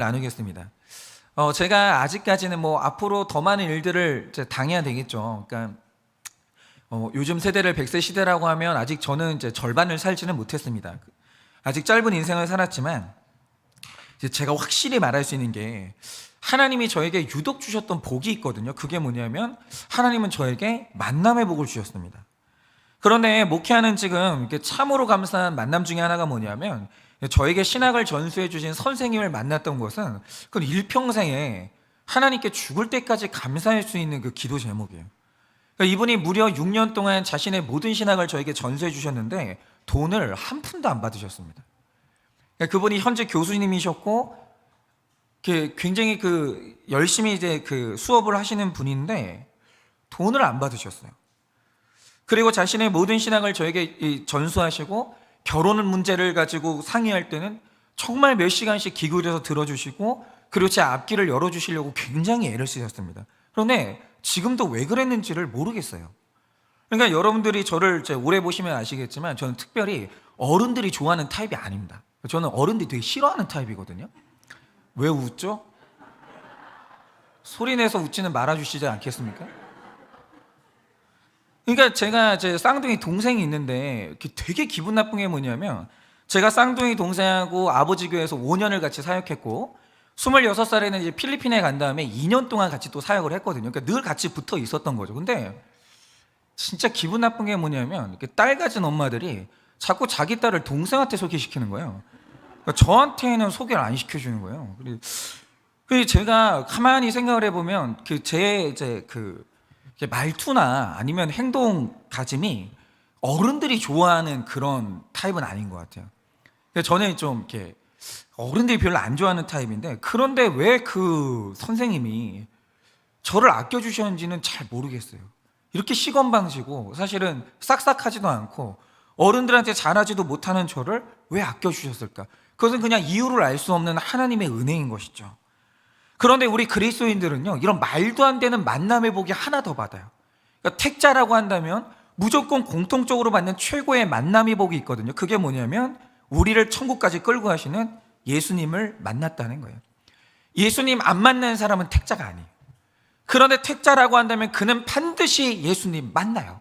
나누겠습니다. 제가 아직까지는 앞으로 더 많은 일들을 이제 당해야 되겠죠. 그러니까 요즘 세대를 100세 시대라고 하면 아직 저는 이제 절반을 살지는 못했습니다. 아직 짧은 인생을 살았지만 이제 제가 확실히 말할 수 있는 게 하나님이 저에게 유독 주셨던 복이 있거든요. 그게 뭐냐면 하나님은 저에게 만남의 복을 주셨습니다. 그런데 목회하는 지금 참으로 감사한 만남 중에 하나가 뭐냐면 저에게 신학을 전수해 주신 선생님을 만났던 것은 그건 일평생에 하나님께 죽을 때까지 감사할 수 있는 그 기도 제목이에요. 그러니까 이분이 무려 6년 동안 자신의 모든 신학을 저에게 전수해 주셨는데 돈을 한 푼도 안 받으셨습니다. 그러니까 그분이 현재 교수님이셨고 굉장히 열심히 이제 수업을 하시는 분인데 돈을 안 받으셨어요. 그리고 자신의 모든 신학을 저에게 전수하시고 결혼 문제를 가지고 상의할 때는 정말 몇 시간씩 기울여서 들어주시고 그리고 제 앞길을 열어주시려고 굉장히 애를 쓰셨습니다. 그런데 지금도 왜 그랬는지를 모르겠어요. 그러니까 여러분들이 저를 오래 보시면 아시겠지만 저는 특별히 어른들이 좋아하는 타입이 아닙니다. 저는 어른들이 되게 싫어하는 타입이거든요. 왜 웃죠? 소리내서 웃지는 말아주시지 않겠습니까? 그러니까 제가 제 쌍둥이 동생이 있는데 되게 기분 나쁜 게 뭐냐면 제가 쌍둥이 동생하고 아버지 교회에서 5년을 같이 사역했고 26살에는 이제 필리핀에 간 다음에 2년 동안 같이 또 사역을 했거든요. 그러니까 늘 같이 붙어 있었던 거죠. 근데 진짜 기분 나쁜 게 뭐냐면 딸 가진 엄마들이 자꾸 자기 딸을 동생한테 소개시키는 거예요. 그러니까 저한테는 소개를 안 시켜주는 거예요. 그리고 제가 가만히 생각을 해보면 말투나 아니면 행동 다짐이 어른들이 좋아하는 그런 타입은 아닌 것 같아요. 저는 좀 어른들이 별로 안 좋아하는 타입인데 그런데 왜 그 선생님이 저를 아껴주셨는지는 잘 모르겠어요. 이렇게 시건방지고 사실은 싹싹하지도 않고 어른들한테 잘하지도 못하는 저를 왜 아껴주셨을까? 그것은 그냥 이유를 알 수 없는 하나님의 은혜인 것이죠. 그런데 우리 그리스도인들은요, 이런 말도 안 되는 만남의 복이 하나 더 받아요. 그러니까 택자라고 한다면 무조건 공통적으로 받는 최고의 만남의 복이 있거든요. 그게 뭐냐면 우리를 천국까지 끌고 가시는 예수님을 만났다는 거예요. 예수님 안 만난 사람은 택자가 아니에요. 그런데 택자라고 한다면 그는 반드시 예수님 만나요.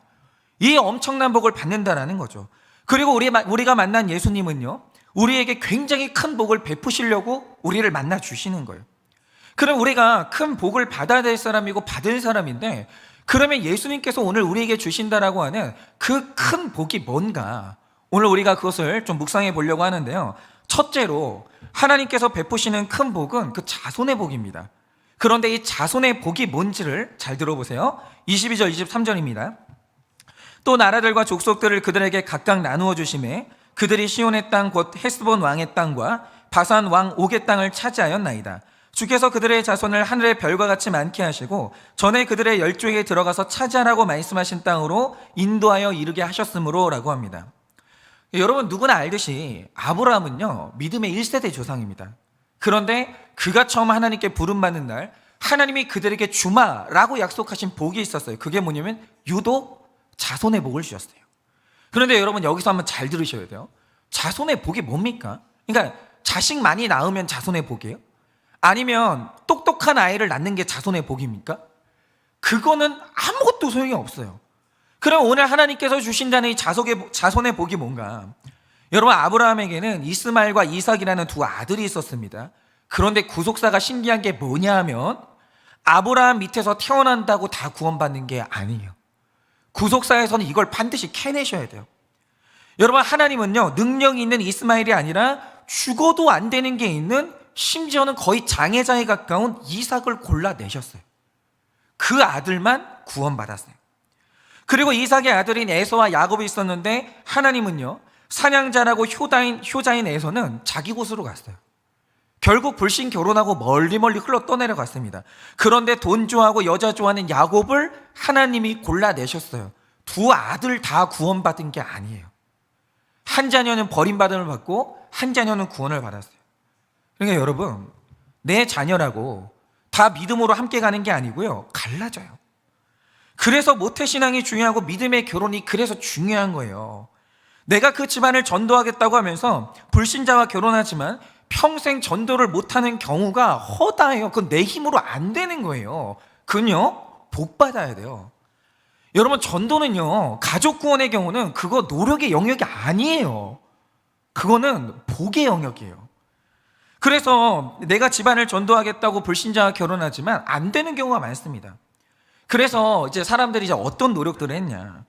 이 엄청난 복을 받는다는 거죠. 그리고 우리가 만난 예수님은요, 우리에게 굉장히 큰 복을 베푸시려고 우리를 만나 주시는 거예요. 그럼 우리가 큰 복을 받아야 될 사람이고 받을 사람인데 그러면 예수님께서 오늘 우리에게 주신다라고 하는 그 큰 복이 뭔가 오늘 우리가 그것을 좀 묵상해 보려고 하는데요. 첫째로 하나님께서 베푸시는 큰 복은 그 자손의 복입니다. 그런데 이 자손의 복이 뭔지를 잘 들어보세요. 22절 23절입니다. 또 나라들과 족속들을 그들에게 각각 나누어 주심에 그들이 시온의 땅 곧 헤스본 왕의 땅과 바산 왕 옥의 땅을 차지하였나이다. 주께서 그들의 자손을 하늘의 별과 같이 많게 하시고 전에 그들의 열조에게 들어가서 차지하라고 말씀하신 땅으로 인도하여 이르게 하셨으므로 라고 합니다. 여러분 누구나 알듯이 아브라함은요 믿음의 1세대 조상입니다. 그런데 그가 처음 하나님께 부름받는 날 하나님이 그들에게 주마라고 약속하신 복이 있었어요. 그게 뭐냐면 유독 자손의 복을 주셨어요. 그런데 여러분 여기서 한번 잘 들으셔야 돼요. 자손의 복이 뭡니까? 그러니까 자식 많이 낳으면 자손의 복이에요? 아니면 똑똑한 아이를 낳는 게 자손의 복입니까? 그거는 아무것도 소용이 없어요. 그럼 오늘 하나님께서 주신다는 이 자손의 복이 뭔가? 여러분 아브라함에게는 이스마엘과 이삭이라는 두 아들이 있었습니다. 그런데 구속사가 신기한 게 뭐냐 하면 아브라함 밑에서 태어난다고 다 구원받는 게 아니에요. 구속사에서는 이걸 반드시 캐내셔야 돼요. 여러분 하나님은요 능력이 있는 이스마엘이 아니라 죽어도 안 되는 게 있는 심지어는 거의 장애자에 가까운 이삭을 골라내셨어요. 그 아들만 구원받았어요. 그리고 이삭의 아들인 에서와 야곱이 있었는데 하나님은요 사냥자라고 효자인 에서는 자기 곳으로 갔어요. 결국 불신 결혼하고 멀리 흘러 떠내려갔습니다. 그런데 돈 좋아하고 여자 좋아하는 야곱을 하나님이 골라내셨어요. 두 아들 다 구원받은 게 아니에요. 한 자녀는 버림받음을 받고 한 자녀는 구원을 받았어요. 그러니까 여러분 내 자녀라고 다 믿음으로 함께 가는 게 아니고요 갈라져요. 그래서 모태신앙이 중요하고 믿음의 결혼이 그래서 중요한 거예요. 내가 그 집안을 전도하겠다고 하면서 불신자와 결혼하지만 평생 전도를 못하는 경우가 허다해요. 그건 내 힘으로 안 되는 거예요. 그건요, 복 받아야 돼요. 여러분, 전도는요, 가족 구원의 경우는 그거 노력의 영역이 아니에요. 그거는 복의 영역이에요. 그래서 내가 집안을 전도하겠다고 불신자와 결혼하지만 안 되는 경우가 많습니다. 그래서 이제 사람들이 이제 어떤 노력들을 했냐.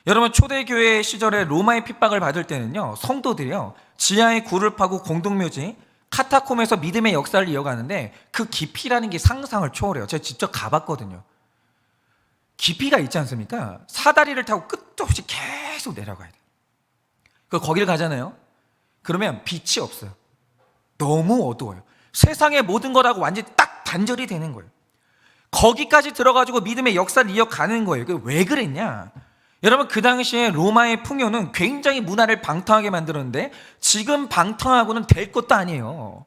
여러분, 초대교회 시절에 로마의 핍박을 받을 때는요, 성도들이요, 지하에 굴을 파고 공동묘지, 카타콤에서 믿음의 역사를 이어가는데 그 깊이라는 게 상상을 초월해요. 제가 직접 가봤거든요. 깊이가 있지 않습니까? 사다리를 타고 끝도 없이 계속 내려가야 돼요. 거기를 가잖아요. 그러면 빛이 없어요. 너무 어두워요. 세상의 모든 것하고 완전히 딱 단절이 되는 거예요. 거기까지 들어가지고 믿음의 역사를 이어가는 거예요. 왜 그랬냐? 여러분, 그 당시에 로마의 풍요는 굉장히 문화를 방탕하게 만들었는데 지금 방탕하고는 될 것도 아니에요.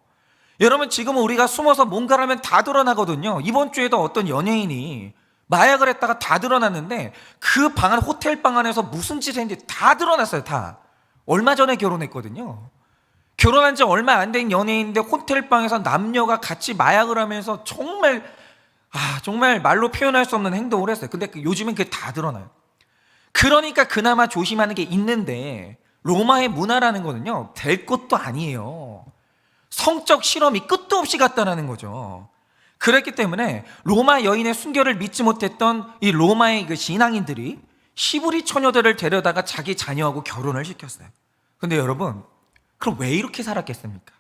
여러분, 지금 우리가 숨어서 뭔가를 하면 다 드러나거든요. 이번 주에도 어떤 연예인이 마약을 했다가 다 드러났는데 그 방 안, 호텔 방 안에서 무슨 짓을 했는지 다 드러났어요. 다. 얼마 전에 결혼했거든요. 결혼한 지 얼마 안 된 연예인인데 호텔 방에서 남녀가 같이 마약을 하면서 정말 말로 표현할 수 없는 행동을 했어요. 근데 요즘엔 그게 다 드러나요. 그러니까 그나마 조심하는 게 있는데 로마의 문화라는 거는요, 될 것도 아니에요. 성적 실험이 끝도 없이 갔다라는 거죠. 그랬기 때문에 로마 여인의 순결을 믿지 못했던 이 로마의 그 신앙인들이 시부리 처녀들을 데려다가 자기 자녀하고 결혼을 시켰어요. 근데 여러분, 그럼 왜 이렇게 살았겠습니까?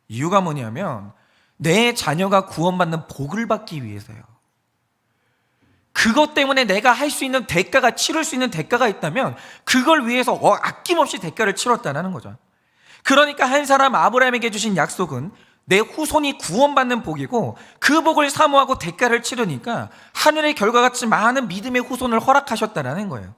이유가 뭐냐면 내 자녀가 구원받는 복을 받기 위해서요. 그것 때문에 내가 할 수 있는 대가가, 치를 수 있는 대가가 있다면 그걸 위해서 아낌없이 대가를 치렀다는 거죠. 그러니까 한 사람 아브라함에게 주신 약속은 내 후손이 구원받는 복이고 그 복을 사모하고 대가를 치르니까 하늘의 결과같이 많은 믿음의 후손을 허락하셨다는 거예요.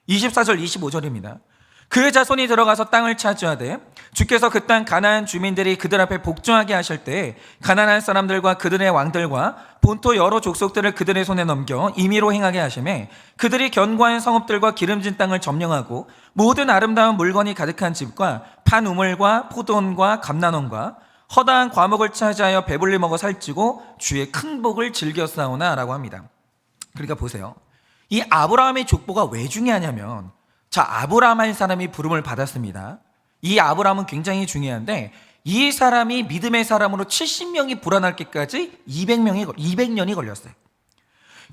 24절 25절입니다. 그의 자손이 들어가서 땅을 차지하되 주께서 그 땅 가나안 주민들이 그들 앞에 복종하게 하실 때 가나안 사람들과 그들의 왕들과 본토 여러 족속들을 그들의 손에 넘겨 임의로 행하게 하시매 그들이 견고한 성읍들과 기름진 땅을 점령하고 모든 아름다운 물건이 가득한 집과 판 우물과 포도원과 감난원과 허다한 과목을 차지하여 배불리 먹어 살찌고 주의 큰 복을 즐겼사오나 라고 합니다. 그러니까 보세요. 이 아브라함의 족보가 왜 중요하냐면, 자, 아브라함 한 사람이 부름을 받았습니다. 이 아브라함은 굉장히 중요한데 이 사람이 믿음의 사람으로 70명이 불어날기까지 200년이 걸렸어요.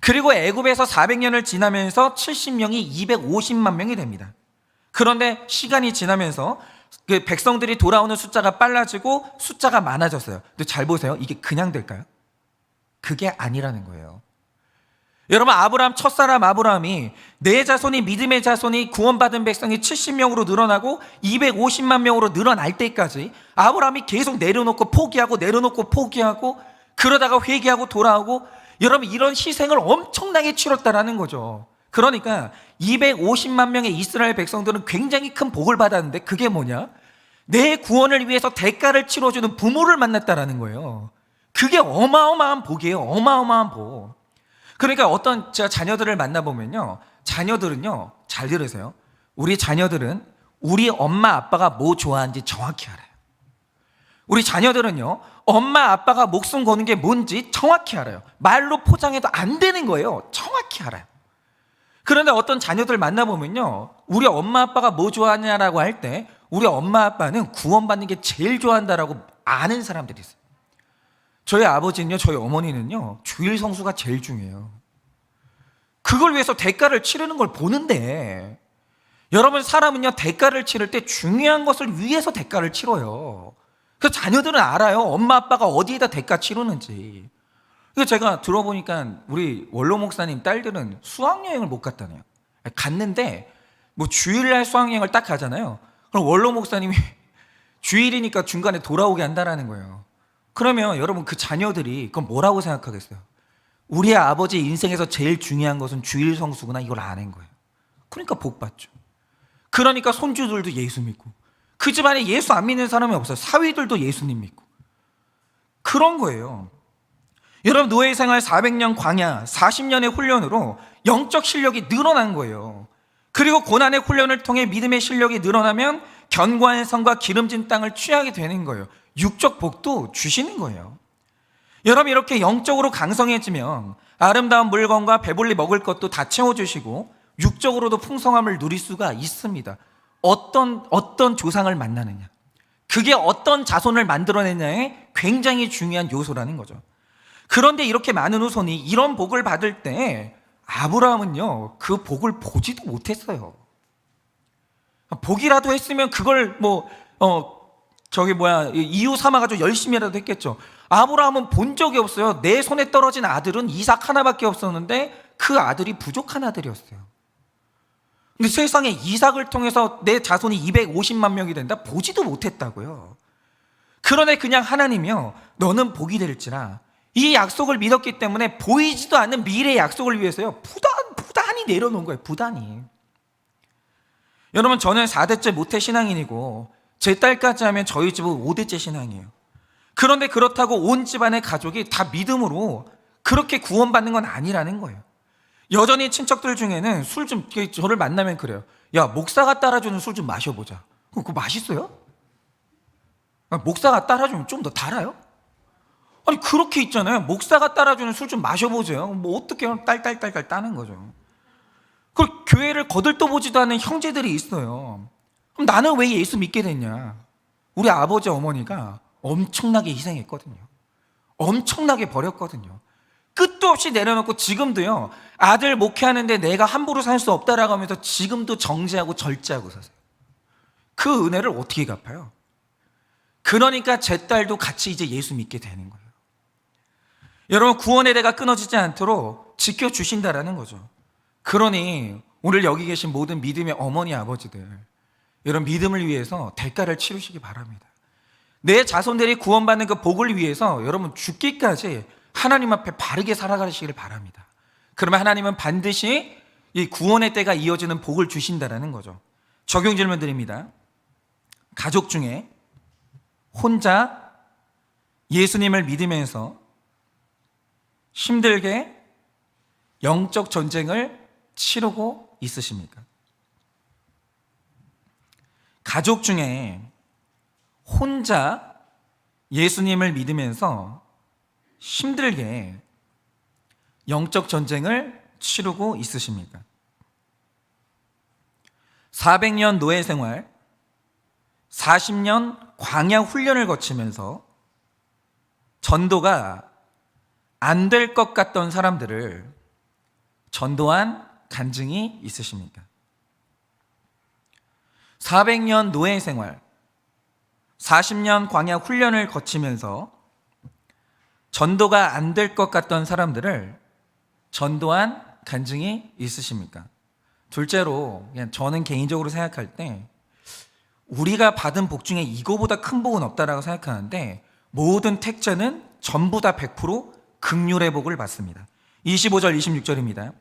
그리고 애굽에서 400년을 지나면서 70명이 250만 명이 됩니다. 그런데 시간이 지나면서 그 백성들이 돌아오는 숫자가 빨라지고 숫자가 많아졌어요. 근데 잘 보세요. 이게 그냥 될까요? 그게 아니라는 거예요. 여러분, 아브라함, 첫사람 아브라함이 내 자손이, 믿음의 자손이, 구원받은 백성이 70명으로 늘어나고 250만 명으로 늘어날 때까지 아브라함이 계속 내려놓고 포기하고 그러다가 회개하고 돌아오고, 여러분, 이런 희생을 엄청나게 치렀다라는 거죠. 그러니까 250만 명의 이스라엘 백성들은 굉장히 큰 복을 받았는데 그게 뭐냐? 내 구원을 위해서 대가를 치러주는 부모를 만났다라는 거예요. 그게 어마어마한 복이에요. 어마어마한 복. 그러니까 어떤 제가 자녀들을 만나보면요, 자녀들은요, 잘 들으세요. 우리 자녀들은 우리 엄마 아빠가 뭐 좋아하는지 정확히 알아요. 우리 자녀들은요, 엄마 아빠가 목숨 거는 게 뭔지 정확히 알아요. 말로 포장해도 안 되는 거예요. 정확히 알아요. 그런데 어떤 자녀들 만나보면요, 우리 엄마 아빠가 뭐 좋아하냐라고 할 때 우리 엄마 아빠는 구원받는 게 제일 좋아한다라고 아는 사람들이 있어요. 저희 아버지는요, 저희 어머니는요, 주일 성수가 제일 중요해요. 그걸 위해서 대가를 치르는 걸 보는데, 여러분, 사람은요, 대가를 치를 때 중요한 것을 위해서 대가를 치러요. 그래서 자녀들은 알아요. 엄마 아빠가 어디에다 대가 치르는지. 그래서 제가 들어보니까 우리 원로 목사님 딸들은 수학여행을 못 갔다네요. 갔는데 뭐 주일날 수학여행을 딱 가잖아요. 그럼 원로 목사님이 주일이니까 중간에 돌아오게 한다라는 거예요. 그러면 여러분, 그 자녀들이 그건 뭐라고 생각하겠어요? 우리 아버지 인생에서 제일 중요한 것은 주일 성수구나, 이걸 아는 거예요. 그러니까 복 받죠. 그러니까 손주들도 예수 믿고, 그 집안에 예수 안 믿는 사람이 없어요. 사위들도 예수님 믿고. 그런 거예요. 여러분, 노예 생활 400년 광야, 40년의 훈련으로 영적 실력이 늘어난 거예요. 그리고 고난의 훈련을 통해 믿음의 실력이 늘어나면 견고한 성과 기름진 땅을 취하게 되는 거예요. 육적 복도 주시는 거예요. 여러분, 이렇게 영적으로 강성해지면 아름다운 물건과 배불리 먹을 것도 다 채워주시고 육적으로도 풍성함을 누릴 수가 있습니다. 어떤 조상을 만나느냐, 그게 어떤 자손을 만들어내냐에 굉장히 중요한 요소라는 거죠. 그런데 이렇게 많은 후손이 이런 복을 받을 때 아브라함은요, 그 복을 보지도 못했어요. 복이라도 했으면 그걸 이유 삼아가지고 열심히라도 했겠죠. 아브라함은 본 적이 없어요. 내 손에 떨어진 아들은 이삭 하나밖에 없었는데 그 아들이 부족한 아들이었어요. 근데 세상에 이삭을 통해서 내 자손이 250만 명이 된다? 보지도 못했다고요. 그러네 그냥 하나님이요, 너는 복이 될지라, 이 약속을 믿었기 때문에 보이지도 않는 미래의 약속을 위해서요, 부단히 내려놓은 거예요. 부단히. 여러분, 저는 4대째 모태 신앙인이고 제 딸까지 하면 저희 집은 5대째 신앙이에요. 그런데 그렇다고 온 집안의 가족이 다 믿음으로 그렇게 구원받는 건 아니라는 거예요. 여전히 친척들 중에는 저를 만나면 그래요. 야, 목사가 따라주는 술 좀 마셔보자. 그거 맛있어요? 목사가 따라주면 좀 더 달아요? 아니, 그렇게 있잖아요. 목사가 따라주는 술 좀 마셔보세요. 뭐 어떻게 딸딸딸딸 따는 거죠. 그 교회를 거들떠보지도 않은 형제들이 있어요. 그럼 나는 왜 예수 믿게 됐냐? 우리 아버지 어머니가 엄청나게 희생했거든요. 엄청나게 버렸거든요. 끝도 없이 내려놓고 지금도요, 아들 목회하는데 내가 함부로 살 수 없다라고 하면서 지금도 정죄하고 절제하고 사세요. 그 은혜를 어떻게 갚아요? 그러니까 제 딸도 같이 이제 예수 믿게 되는 거예요. 여러분, 구원의 대가 끊어지지 않도록 지켜주신다라는 거죠. 그러니 오늘 여기 계신 모든 믿음의 어머니 아버지들, 여러분, 믿음을 위해서 대가를 치르시기 바랍니다. 내 자손들이 구원받는 그 복을 위해서 여러분 죽기까지 하나님 앞에 바르게 살아가시기를 바랍니다. 그러면 하나님은 반드시 이 구원의 때가 이어지는 복을 주신다라는 거죠. 적용 질문 드립니다. 가족 중에 혼자 예수님을 믿으면서 힘들게 영적 전쟁을 치르고 있으십니까? 가족 중에 혼자 예수님을 믿으면서 힘들게 영적 전쟁을 치르고 있으십니까? 400년 노예 생활, 40년 광야 훈련을 거치면서 전도가 안 될 것 같던 사람들을 전도한 간증이 있으십니까? 400년 노예 생활, 40년 광야 훈련을 거치면서 전도가 안 될 것 같던 사람들을 전도한 간증이 있으십니까? 둘째로, 그냥 저는 개인적으로 생각할 때 우리가 받은 복 중에 이거보다 큰 복은 없다라고 생각하는데, 모든 택자는 전부 다 100% 긍휼의 복을 받습니다. 25절 26절입니다.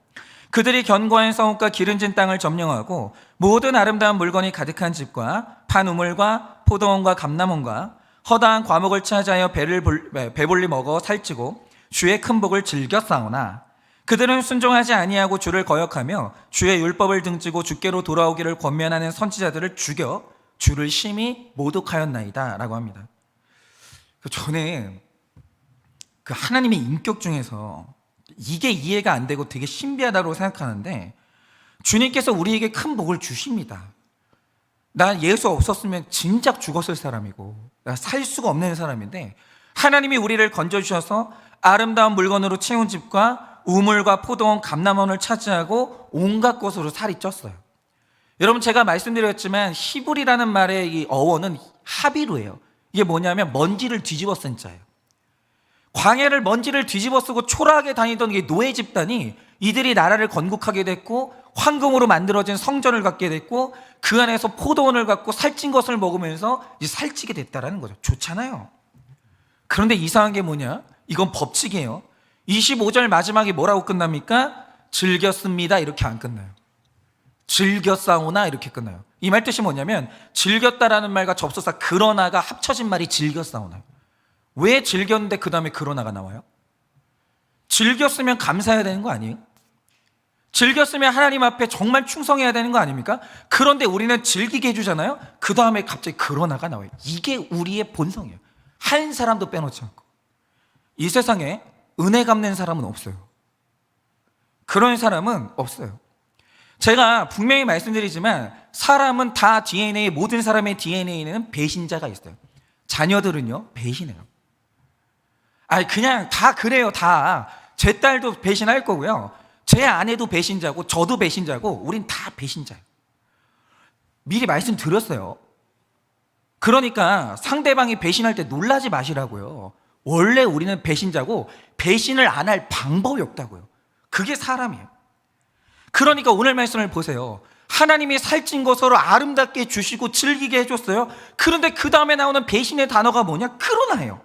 그들이 견고한 성읍과 기름진 땅을 점령하고 모든 아름다운 물건이 가득한 집과 판 우물과 포도원과 감람원과 허다한 과목을 차지하여 배불리 먹어 살찌고 주의 큰 복을 즐겨 싸우나, 그들은 순종하지 아니하고 주를 거역하며 주의 율법을 등지고 주께로 돌아오기를 권면하는 선지자들을 죽여 주를 심히 모독하였나이다 라고 합니다. 저는 그 하나님의 인격 중에서 이게 이해가 안 되고 되게 신비하다고 생각하는데, 주님께서 우리에게 큰 복을 주십니다. 나 예수 없었으면 진작 죽었을 사람이고 나 살 수가 없는 사람인데, 하나님이 우리를 건져주셔서 아름다운 물건으로 채운 집과 우물과 포도원, 감람원을 차지하고 온갖 것으로 살이 쪘어요. 여러분, 제가 말씀드렸지만 히브리라는 말의 이 어원은 하비루예요. 이게 뭐냐면 먼지를 뒤집어 쓴 자예요. 광야를 먼지를 뒤집어 쓰고 초라하게 다니던 이 노예 집단이 이들이 나라를 건국하게 됐고 황금으로 만들어진 성전을 갖게 됐고 그 안에서 포도원을 갖고 살찐 것을 먹으면서 이제 살찌게 됐다라는 거죠. 좋잖아요. 그런데 이상한 게 뭐냐? 이건 법칙이에요. 25절 마지막에 뭐라고 끝납니까? 즐겼습니다 이렇게 안 끝나요. 즐겼사오나 이렇게 끝나요. 이 말 뜻이 뭐냐면 즐겼다라는 말과 접속사 그러나가 합쳐진 말이 즐겼사오나요. 왜 즐겼는데 그 다음에 그러나가 나와요? 즐겼으면 감사해야 되는 거 아니에요? 즐겼으면 하나님 앞에 정말 충성해야 되는 거 아닙니까? 그런데 우리는 즐기게 해주잖아요. 그 다음에 갑자기 그러나가 나와요. 이게 우리의 본성이에요. 한 사람도 빼놓지 않고. 이 세상에 은혜 갚는 사람은 없어요. 그런 사람은 없어요. 제가 분명히 말씀드리지만 사람은 다 DNA, 모든 사람의 DNA에는 배신자가 있어요. 자녀들은요, 배신해요. 아니, 그냥 다 그래요, 다. 제 딸도 배신할 거고요. 제 아내도 배신자고, 저도 배신자고, 우린 다 배신자예요. 미리 말씀드렸어요. 그러니까 상대방이 배신할 때 놀라지 마시라고요. 원래 우리는 배신자고, 배신을 안 할 방법이 없다고요. 그게 사람이에요. 그러니까 오늘 말씀을 보세요. 하나님이 살찐 것으로 아름답게 주시고 즐기게 해줬어요. 그런데 그 다음에 나오는 배신의 단어가 뭐냐? 그러나예요.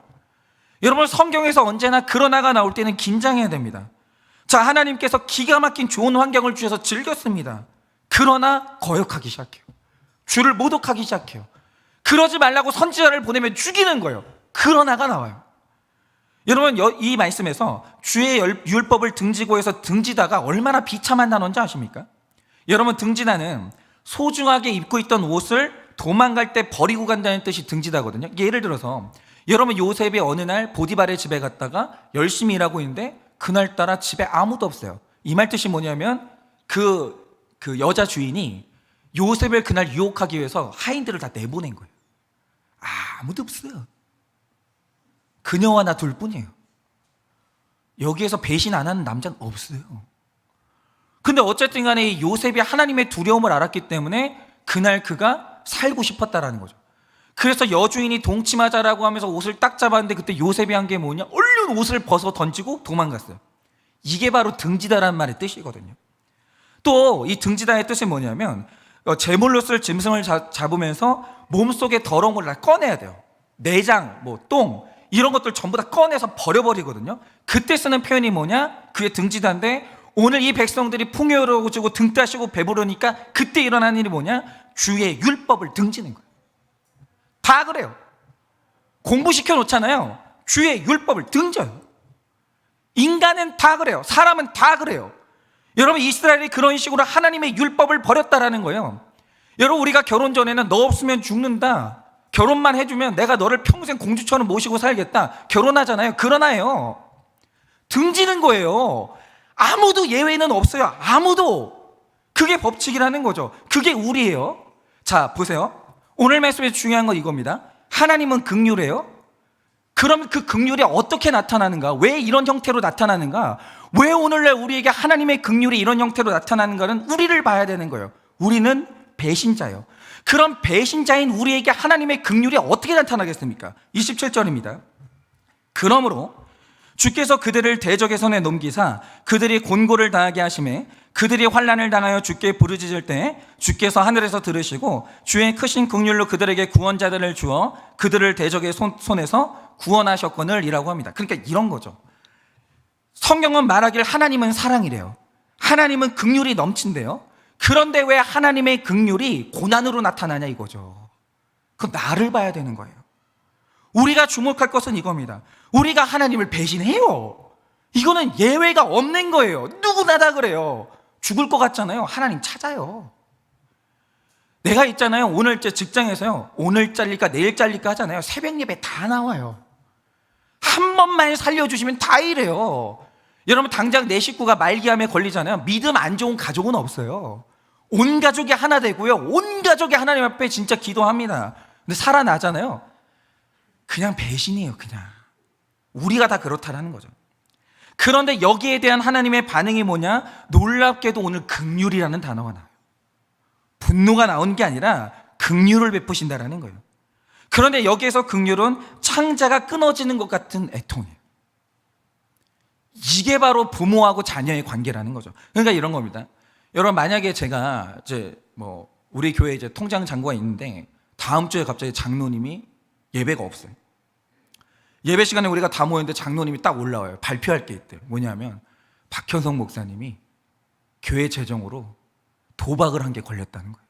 여러분, 성경에서 언제나 그러나가 나올 때는 긴장해야 됩니다. 자, 하나님께서 기가 막힌 좋은 환경을 주셔서 즐겼습니다. 그러나 거역하기 시작해요. 주를 모독하기 시작해요. 그러지 말라고 선지자를 보내면 죽이는 거예요. 그러나가 나와요. 여러분, 이 말씀에서 주의 율법을 등지고 해서 등지다가 얼마나 비참한 단어인지 아십니까? 여러분, 등지다는 소중하게 입고 있던 옷을 도망갈 때 버리고 간다는 뜻이 등지다거든요. 예를 들어서 여러분, 요셉이 어느 날 보디발의 집에 갔다가 열심히 일하고 있는데 그날따라 집에 아무도 없어요. 이 말 뜻이 뭐냐면 그 여자 주인이 요셉을 그날 유혹하기 위해서 하인들을 다 내보낸 거예요. 아무도 없어요. 그녀와 나 둘 뿐이에요. 여기에서 배신 안 하는 남자는 없어요. 근데 어쨌든 간에 요셉이 하나님의 두려움을 알았기 때문에 그날 그가 살고 싶었다라는 거죠. 그래서 여주인이 동침하자라고 하면서 옷을 딱 잡았는데 그때 요셉이 한 게 뭐냐? 얼른 옷을 벗어 던지고 도망갔어요. 이게 바로 등지다라는 말의 뜻이거든요. 또 이 등지다의 뜻이 뭐냐면 제물로 쓸 짐승을 잡으면서 몸속에 더러운 걸 다 꺼내야 돼요. 내장, 똥 이런 것들 전부 다 꺼내서 버려버리거든요. 그때 쓰는 표현이 뭐냐? 그게 등지다인데 오늘 이 백성들이 풍요로워지고 등 따시고 배부르니까 그때 일어나는 일이 뭐냐? 주의 율법을 등지는 거예요. 다 그래요. 공부시켜 놓잖아요. 주의 율법을 등져요. 인간은 다 그래요. 사람은 다 그래요. 여러분, 이스라엘이 그런 식으로 하나님의 율법을 버렸다라는 거예요. 여러분, 우리가 결혼 전에는 너 없으면 죽는다, 결혼만 해주면 내가 너를 평생 공주처럼 모시고 살겠다, 결혼하잖아요. 그러나요, 등지는 거예요. 아무도 예외는 없어요. 아무도. 그게 법칙이라는 거죠. 그게 우리예요. 자, 보세요. 오늘 말씀에서 중요한 건 이겁니다. 하나님은 긍휼해요. 그럼 그 긍휼이 어떻게 나타나는가? 왜 이런 형태로 나타나는가? 왜 오늘날 우리에게 하나님의 긍휼이 이런 형태로 나타나는가는 우리를 봐야 되는 거예요. 우리는 배신자예요. 그럼 배신자인 우리에게 하나님의 긍휼이 어떻게 나타나겠습니까? 27절입니다. 그러므로 주께서 그들을 대적의 손에 넘기사 그들이 곤고를 당하게 하심에 그들이 환난을 당하여 주께 부르짖을 때 주께서 하늘에서 들으시고 주의 크신 긍휼로 그들에게 구원자들을 주어 그들을 대적의 손에서 구원하셨거늘 이라고 합니다. 그러니까 이런 거죠. 성경은 말하길 하나님은 사랑이래요. 하나님은 긍휼이 넘친대요. 그런데 왜 하나님의 긍휼이 고난으로 나타나냐 이거죠. 그건 나를 봐야 되는 거예요. 우리가 주목할 것은 이겁니다. 우리가 하나님을 배신해요. 이거는 예외가 없는 거예요. 누구나 다 그래요. 죽을 것 같잖아요. 하나님 찾아요. 내가 있잖아요. 오늘 직장에서요, 오늘 잘릴까 내일 잘릴까 하잖아요. 새벽 예배 다 나와요. 한 번만 살려주시면 다 이래요. 여러분, 당장 내 식구가 말기암에 걸리잖아요. 믿음 안 좋은 가족은 없어요. 온 가족이 하나 되고요, 온 가족이 하나님 앞에 진짜 기도합니다. 근데 살아나잖아요. 그냥 배신이에요. 그냥 우리가 다 그렇다라는 거죠. 그런데 여기에 대한 하나님의 반응이 뭐냐? 놀랍게도 오늘 긍휼이라는 단어가 나와요. 분노가 나온 게 아니라 긍휼을 베푸신다라는 거예요. 그런데 여기에서 긍휼은 창자가 끊어지는 것 같은 애통이에요. 이게 바로 부모하고 자녀의 관계라는 거죠. 그러니까 이런 겁니다. 여러분, 만약에 제가 우리 교회에 이제 통장 장부가 있는데 다음 주에 갑자기 장로님이 예배가 없어요. 예배 시간에 우리가 다 모였는데 장로님이 딱 올라와요. 발표할 게 있대요. 뭐냐면 박현성 목사님이 교회 재정으로 도박을 한 게 걸렸다는 거예요.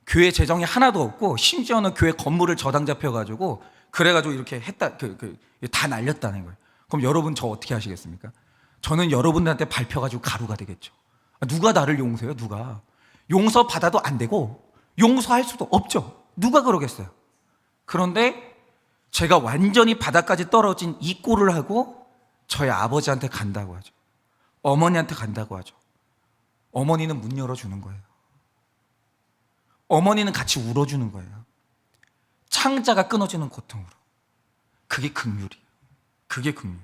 교회 재정이 하나도 없고 심지어는 교회 건물을 저당 잡혀가지고 그래가지고 이렇게 했다, 다 날렸다는 거예요. 그럼 여러분 저 어떻게 하시겠습니까? 저는 여러분들한테 밟혀가지고 가루가 되겠죠. 누가 나를 용서해요? 누가? 용서받아도 안 되고 용서할 수도 없죠. 누가 그러겠어요? 그런데 제가 완전히 바닥까지 떨어진 이 꼴을 하고 저희 아버지한테 간다고 하죠. 어머니한테 간다고 하죠. 어머니는 문 열어주는 거예요. 어머니는 같이 울어주는 거예요. 창자가 끊어지는 고통으로. 그게 긍휼이에요. 그게 긍휼.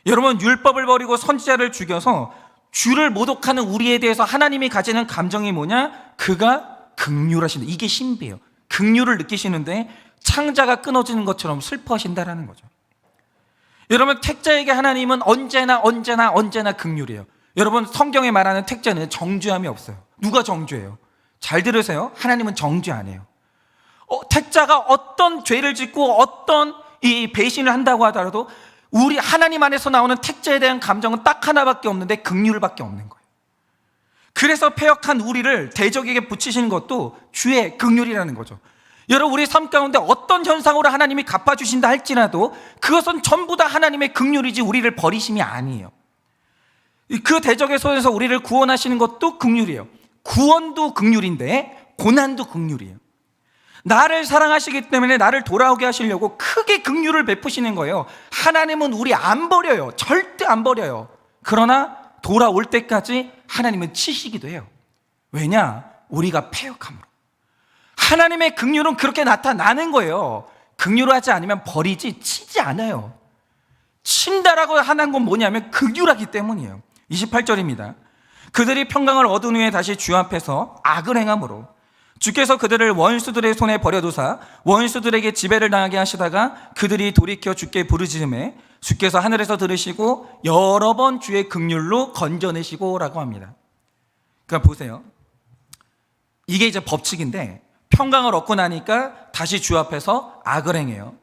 여러분, 율법을 버리고 선지자를 죽여서 주를 모독하는 우리에 대해서 하나님이 가지는 감정이 뭐냐? 그가 긍휼하신다. 이게 신비예요. 긍휼을 느끼시는데 창자가 끊어지는 것처럼 슬퍼하신다라는 거죠. 여러분, 택자에게 하나님은 언제나 긍휼이에요. 여러분, 성경에 말하는 택자는 정죄함이 없어요. 누가 정죄해요? 잘 들으세요. 하나님은 정죄 안 해요. 택자가 어떤 죄를 짓고 어떤 이 배신을 한다고 하더라도 우리 하나님 안에서 나오는 택자에 대한 감정은 딱 하나밖에 없는데 긍휼밖에 없는 거예요. 그래서 패역한 우리를 대적에게 붙이시는 것도 주의 긍휼이라는 거죠. 여러분, 우리 삶 가운데 어떤 현상으로 하나님이 갚아주신다 할지라도 그것은 전부 다 하나님의 긍휼이지 우리를 버리심이 아니에요. 그 대적의 손에서 우리를 구원하시는 것도 긍휼이에요. 구원도 긍휼인데 고난도 긍휼이에요. 나를 사랑하시기 때문에 나를 돌아오게 하시려고 크게 긍휼을 베푸시는 거예요. 하나님은 우리 안 버려요. 절대 안 버려요. 그러나 돌아올 때까지 하나님은 치시기도 해요. 왜냐? 우리가 패역함으로. 하나님의 긍휼은 그렇게 나타나는 거예요. 긍휼하지 않으면 버리지 치지 않아요. 친다라고 하는 건 뭐냐면 긍휼하기 때문이에요. 28절입니다. 그들이 평강을 얻은 후에 다시 주 앞에서 악을 행함으로 주께서 그들을 원수들의 손에 버려두사 원수들에게 지배를 당하게 하시다가 그들이 돌이켜 주께 부르짖음에 주께서 하늘에서 들으시고 여러 번 주의 긍휼로 건져내시고 라고 합니다. 그러니까 보세요. 이게 이제 법칙인데 평강을 얻고 나니까 다시 주 앞에서 악을 행해요.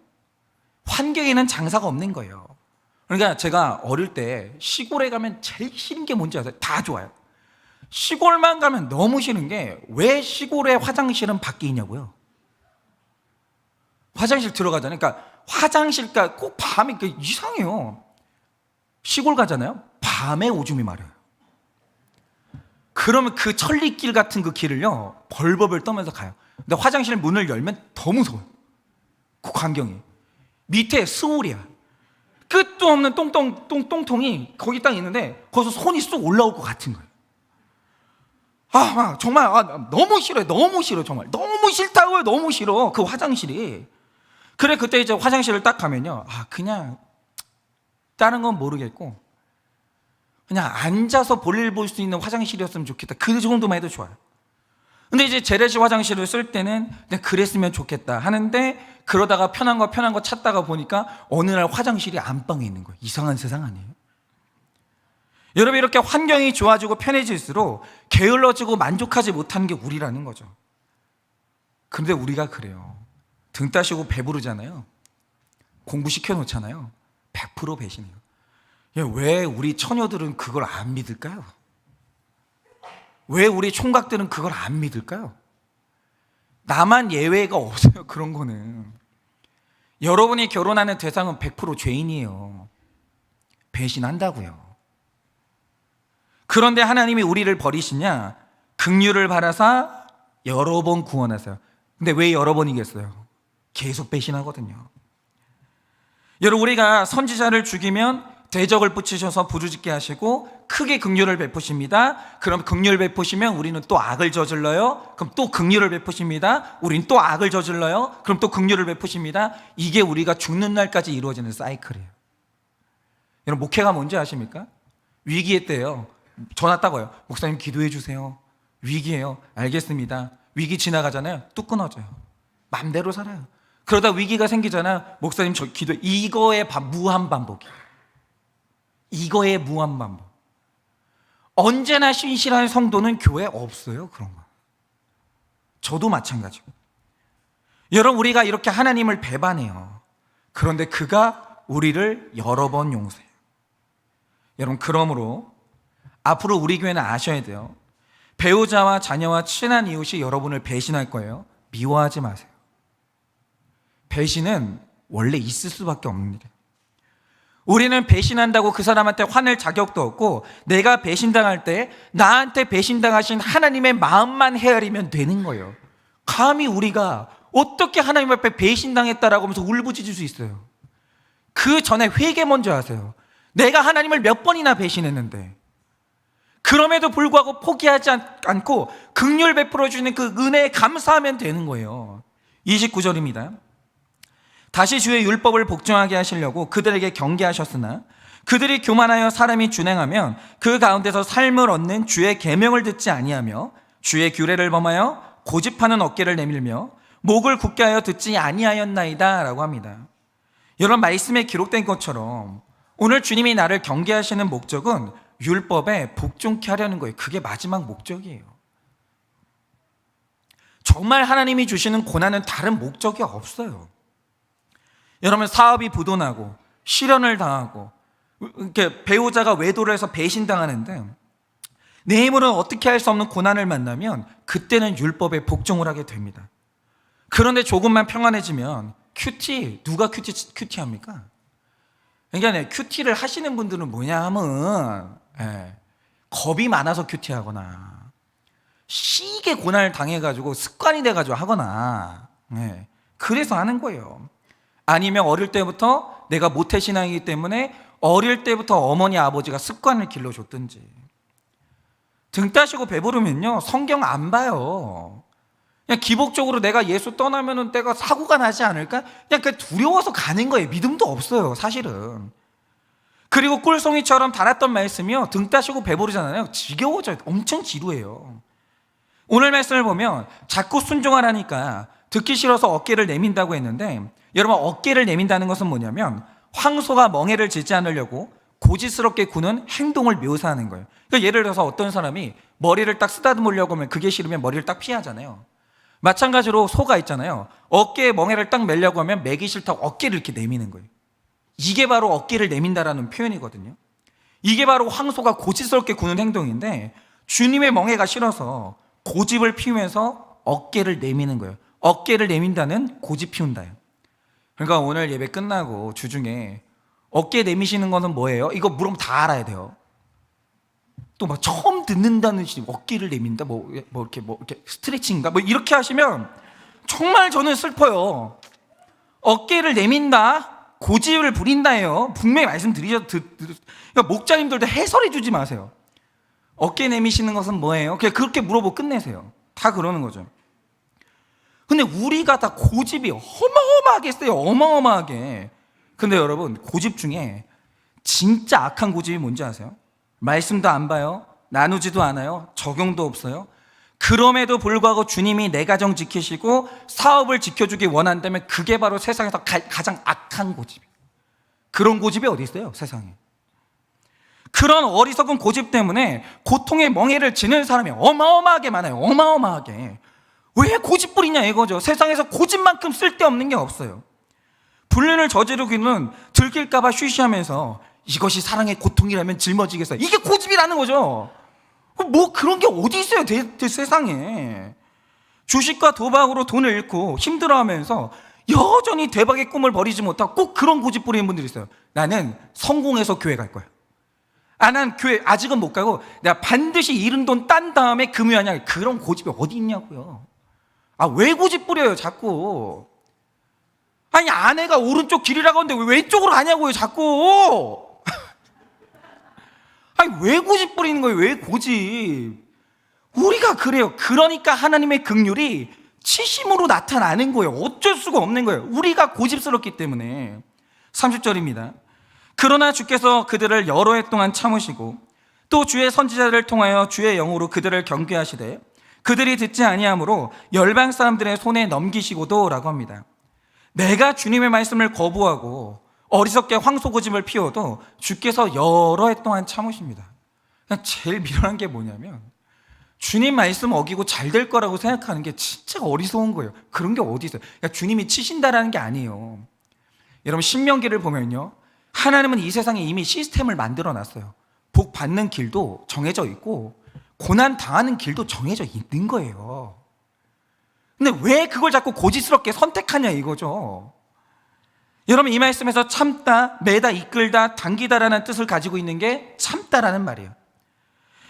환경에는 장사가 없는 거예요. 그러니까 제가 어릴 때 시골에 가면 제일 싫은 게 뭔지 아세요? 다 좋아요. 시골만 가면 너무 싫은 게 왜 시골에 화장실은 밖에 있냐고요. 화장실 들어가잖아요. 그러니까 화장실가 꼭 밤에 이상해요. 시골 가잖아요. 밤에 오줌이 마려요. 그러면 그 천리길 같은 그 길을요 벌벌벌 떠면서 가요. 근데 화장실 문을 열면 더 무서워요. 그 광경이 밑에 스울이야. 끝도 없는 똥통이 거기 딱 있는데 거기서 손이 쏙 올라올 것 같은 거예요. 정말 너무 싫어요. 너무 싫어. 정말 너무 싫다고요. 너무 싫어. 그 화장실이. 그래, 그때 이제 화장실을 딱 가면요 그냥 다른 건 모르겠고 그냥 앉아서 볼일 볼 수 있는 화장실이었으면 좋겠다. 그 정도만 해도 좋아요. 근데 이제 재래식 화장실을 쓸 때는 그냥 그랬으면 좋겠다 하는데 그러다가 편한 거 찾다가 보니까 어느 날 화장실이 안방에 있는 거예요. 이상한 세상 아니에요? 여러분, 이렇게 환경이 좋아지고 편해질수록 게을러지고 만족하지 못하는 게 우리라는 거죠. 그런데 우리가 그래요. 등 따시고 배부르잖아요. 공부시켜 놓잖아요. 100% 배신해요. 왜 우리 처녀들은 그걸 안 믿을까요? 왜 우리 총각들은 그걸 안 믿을까요? 나만 예외가 없어요. 그런 거는. 여러분이 결혼하는 대상은 100% 죄인이에요. 배신한다고요. 그런데 하나님이 우리를 버리시냐? 긍휼을 바라사 여러 번 구원하세요. 근데 왜 여러 번이겠어요? 계속 배신하거든요. 여러분, 우리가 선지자를 죽이면 대적을 붙이셔서 부르짖게 하시고 크게 긍휼을 베푸십니다. 그럼 긍휼 베푸시면 우리는 또 악을 저질러요. 그럼 또 긍휼을 베푸십니다. 우리는 또 악을 저질러요. 그럼 또 긍휼을 베푸십니다. 이게 우리가 죽는 날까지 이루어지는 사이클이에요. 여러분, 목회가 뭔지 아십니까? 위기의 때예요. 전화 딱 와요. 목사님 기도해 주세요. 위기예요. 알겠습니다. 위기 지나가잖아요. 뚝 끊어져요. 맘대로 살아요. 그러다 위기가 생기잖아요. 목사님 저 기도해. 이거의 무한 반복이에요. 이거의 무한 반복. 언제나 신실한 성도는 교회에 없어요. 그런 거. 저도 마찬가지고. 여러분, 우리가 이렇게 하나님을 배반해요. 그런데 그가 우리를 여러 번 용서해요. 여러분, 그러므로 앞으로 우리 교회는 아셔야 돼요. 배우자와 자녀와 친한 이웃이 여러분을 배신할 거예요. 미워하지 마세요. 배신은 원래 있을 수밖에 없는 일이에요. 우리는 배신한다고 그 사람한테 화낼 자격도 없고 내가 배신당할 때 나한테 배신당하신 하나님의 마음만 헤아리면 되는 거예요. 감히 우리가 어떻게 하나님 앞에 배신당했다라고 하면서 울부짖을 수 있어요? 그 전에 회개 먼저 하세요. 내가 하나님을 몇 번이나 배신했는데, 그럼에도 불구하고 포기하지 않고 긍휼 베풀어 주는 그 은혜에 감사하면 되는 거예요. 29절입니다. 다시 주의 율법을 복종하게 하시려고 그들에게 경계하셨으나 그들이 교만하여 사람이 준행하면 그 가운데서 삶을 얻는 주의 계명을 듣지 아니하며 주의 규례를 범하여 고집하는 어깨를 내밀며 목을 굳게 하여 듣지 아니하였나이다 라고 합니다. 여러분, 말씀에 기록된 것처럼 오늘 주님이 나를 경계하시는 목적은 율법에 복종케 하려는 거예요. 그게 마지막 목적이에요. 정말 하나님이 주시는 고난은 다른 목적이 없어요. 여러분, 사업이 부도나고 실현을 당하고 이렇게 배우자가 외도를 해서 배신당하는데 내 힘으로는 어떻게 할 수 없는 고난을 만나면 그때는 율법에 복종을 하게 됩니다. 그런데 조금만 평안해지면 누가 큐티합니까? 그러니까 큐티를 하시는 분들은 뭐냐 하면 겁이 많아서 큐티하거나 시게 고난을 당해가지고 습관이 돼가지고 하거나 그래서 하는 거예요. 아니면 어릴 때부터 내가 모태신앙이기 때문에 어릴 때부터 어머니 아버지가 습관을 길러줬든지. 등 따시고 배부르면요 성경 안 봐요. 그냥 기복적으로 내가 예수 떠나면은 내가 사고가 나지 않을까? 그냥 그 두려워서 가는 거예요. 믿음도 없어요 사실은. 그리고 꿀송이처럼 달았던 말씀이요 등 따시고 배부르잖아요. 지겨워져요. 엄청 지루해요. 오늘 말씀을 보면 자꾸 순종하라니까 듣기 싫어서 어깨를 내민다고 했는데, 여러분, 어깨를 내민다는 것은 뭐냐면 황소가 멍에를 짖지 않으려고 고지스럽게 구는 행동을 묘사하는 거예요. 그러니까 예를 들어서 어떤 사람이 머리를 딱 쓰다듬으려고 하면 그게 싫으면 머리를 딱 피하잖아요. 마찬가지로 소가 있잖아요. 어깨에 멍에를 딱 매려고 하면 매기 싫다고 어깨를 이렇게 내미는 거예요. 이게 바로 어깨를 내민다라는 표현이거든요. 이게 바로 황소가 고집스럽게 구는 행동인데, 주님의 멍에가 싫어서 고집을 피우면서 어깨를 내미는 거예요. 어깨를 내민다는 고집 피운다요. 그러니까 오늘 예배 끝나고 주중에 어깨 내미시는 거는 뭐예요? 이거 물으면 다 알아야 돼요. 또 막 처음 듣는다는 식 어깨를 내민다, 이렇게 스트레칭인가, 이렇게 하시면 정말 저는 슬퍼요. 어깨를 내민다, 고집을 부린다예요. 분명히 그러니까 목자님들도 해설해 주지 마세요. 어깨 내미시는 것은 뭐예요? 그냥 그렇게 물어보고 끝내세요. 다 그러는 거죠. 근데 우리가 다 고집이 어마어마하게 세요. 어마어마하게. 근데 여러분, 고집 중에 진짜 악한 고집이 뭔지 아세요? 말씀도 안 봐요. 나누지도 않아요. 적용도 없어요. 그럼에도 불구하고 주님이 내 가정 지키시고 사업을 지켜주기 원한다면 그게 바로 세상에서 가장 악한 고집이에요. 그런 고집이 어디 있어요, 세상에. 그런 어리석은 고집 때문에 고통의 멍에를 지는 사람이 어마어마하게 많아요. 어마어마하게. 왜 고집 부리냐 이거죠. 세상에서 고집만큼 쓸데없는 게 없어요. 불륜을 저지르기는 들킬까봐 쉬쉬하면서 이것이 사랑의 고통이라면 짊어지겠어요. 이게 고집이라는 거죠. 뭐 그런 게 어디 있어요, 세상에. 주식과 도박으로 돈을 잃고 힘들어하면서 여전히 대박의 꿈을 버리지 못하고 꼭 그런 고집 부리는 분들이 있어요. 나는 성공해서 교회 갈 거야. 난 교회 아직은 못 가고 내가 반드시 잃은 돈 딴 다음에 금요하냐. 그런 고집이 어디 있냐고요. 왜 고집 부려요 자꾸. 아니, 아내가 오른쪽 길이라고 하는데 왜 왼쪽으로 가냐고요 자꾸. 아니, 왜 고집 부리는 거예요? 왜 고집? 우리가 그래요. 그러니까 하나님의 긍휼이 치심으로 나타나는 거예요. 어쩔 수가 없는 거예요. 우리가 고집스럽기 때문에. 30절입니다. 그러나 주께서 그들을 여러 해 동안 참으시고 또 주의 선지자들을 통하여 주의 영으로 그들을 경계하시되 그들이 듣지 아니하므로 열방 사람들의 손에 넘기시고도 라고 합니다. 내가 주님의 말씀을 거부하고 어리석게 황소고집을 피워도 주께서 여러 해 동안 참으십니다. 그냥 제일 미련한 게 뭐냐면 주님 말씀 어기고 잘 될 거라고 생각하는 게 진짜 어리석은 거예요. 그런 게 어디 있어요. 그러니까 주님이 치신다라는 게 아니에요. 여러분, 신명기를 보면요, 하나님은 이 세상에 이미 시스템을 만들어 놨어요. 복 받는 길도 정해져 있고 고난 당하는 길도 정해져 있는 거예요. 근데 왜 그걸 자꾸 고집스럽게 선택하냐 이거죠. 여러분, 이 말씀에서 참다, 매다, 이끌다, 당기다라는 뜻을 가지고 있는 게 참다라는 말이에요.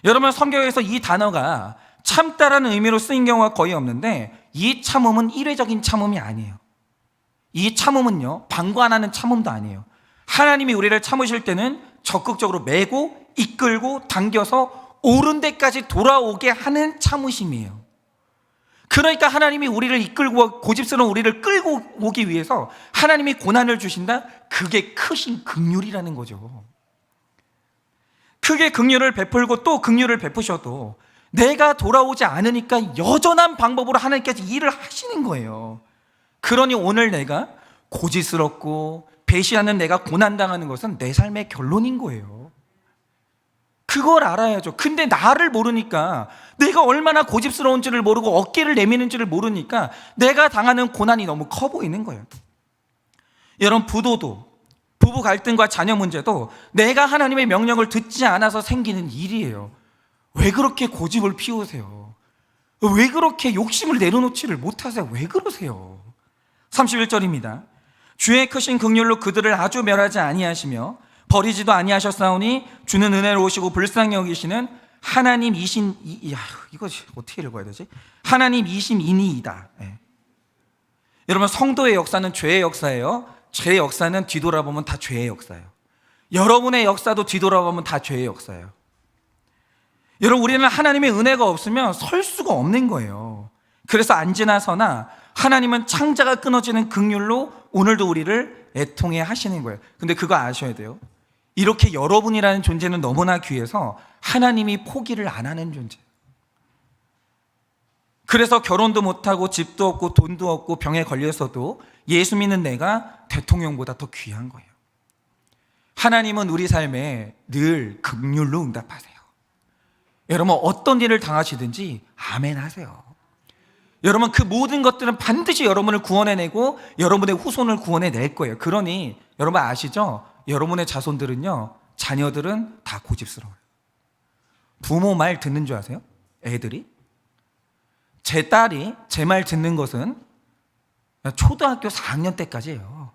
여러분, 성경에서 이 단어가 참다라는 의미로 쓰인 경우가 거의 없는데 이 참음은 일회적인 참음이 아니에요. 이 참음은요, 방관하는 참음도 아니에요. 하나님이 우리를 참으실 때는 적극적으로 매고 이끌고 당겨서 옳은 데까지 돌아오게 하는 참으심이에요. 그러니까 하나님이 우리를 이끌고 고집스러운 우리를 끌고 오기 위해서 하나님이 고난을 주신다? 그게 크신 긍휼이라는 거죠. 크게 긍휼을 베풀고 또 긍휼을 베푸셔도 내가 돌아오지 않으니까 여전한 방법으로 하나님께서 일을 하시는 거예요. 그러니 오늘 내가 고집스럽고 배신하는 내가 고난당하는 것은 내 삶의 결론인 거예요. 그걸 알아야죠. 근데 나를 모르니까, 내가 얼마나 고집스러운지를 모르고 어깨를 내미는지를 모르니까 내가 당하는 고난이 너무 커 보이는 거예요. 여러분, 부도도, 부부 갈등과 자녀 문제도 내가 하나님의 명령을 듣지 않아서 생기는 일이에요. 왜 그렇게 고집을 피우세요? 왜 그렇게 욕심을 내려놓지를 못하세요? 왜 그러세요? 31절입니다. 주의 크신 긍휼로 그들을 아주 멸하지 아니하시며 버리지도 아니하셨사오니 주는 은혜로 오시고 불쌍히 여기시는 하나님이신, 이거 어떻게 읽어야 되지? 하나님이심이니이다. 네. 여러분, 성도의 역사는 죄의 역사예요. 죄의 역사는 뒤돌아보면 다 죄의 역사예요. 여러분의 역사도 뒤돌아보면 다 죄의 역사예요. 여러분, 우리는 하나님의 은혜가 없으면 설 수가 없는 거예요. 그래서 안지나 서나 하나님은 창자가 끊어지는 긍휼로 오늘도 우리를 애통해 하시는 거예요. 근데 그거 아셔야 돼요. 이렇게 여러분이라는 존재는 너무나 귀해서 하나님이 포기를 안 하는 존재예요. 그래서 결혼도 못하고 집도 없고 돈도 없고 병에 걸려서도 예수 믿는 내가 대통령보다 더 귀한 거예요. 하나님은 우리 삶에 늘 긍휼로 응답하세요. 여러분, 어떤 일을 당하시든지 아멘 하세요. 여러분, 그 모든 것들은 반드시 여러분을 구원해내고 여러분의 후손을 구원해낼 거예요. 그러니 여러분 아시죠? 여러분의 자손들은요, 자녀들은 다 고집스러워요. 부모 말 듣는 줄 아세요? 애들이? 제 딸이 제 말 듣는 것은 초등학교 4학년 때까지예요.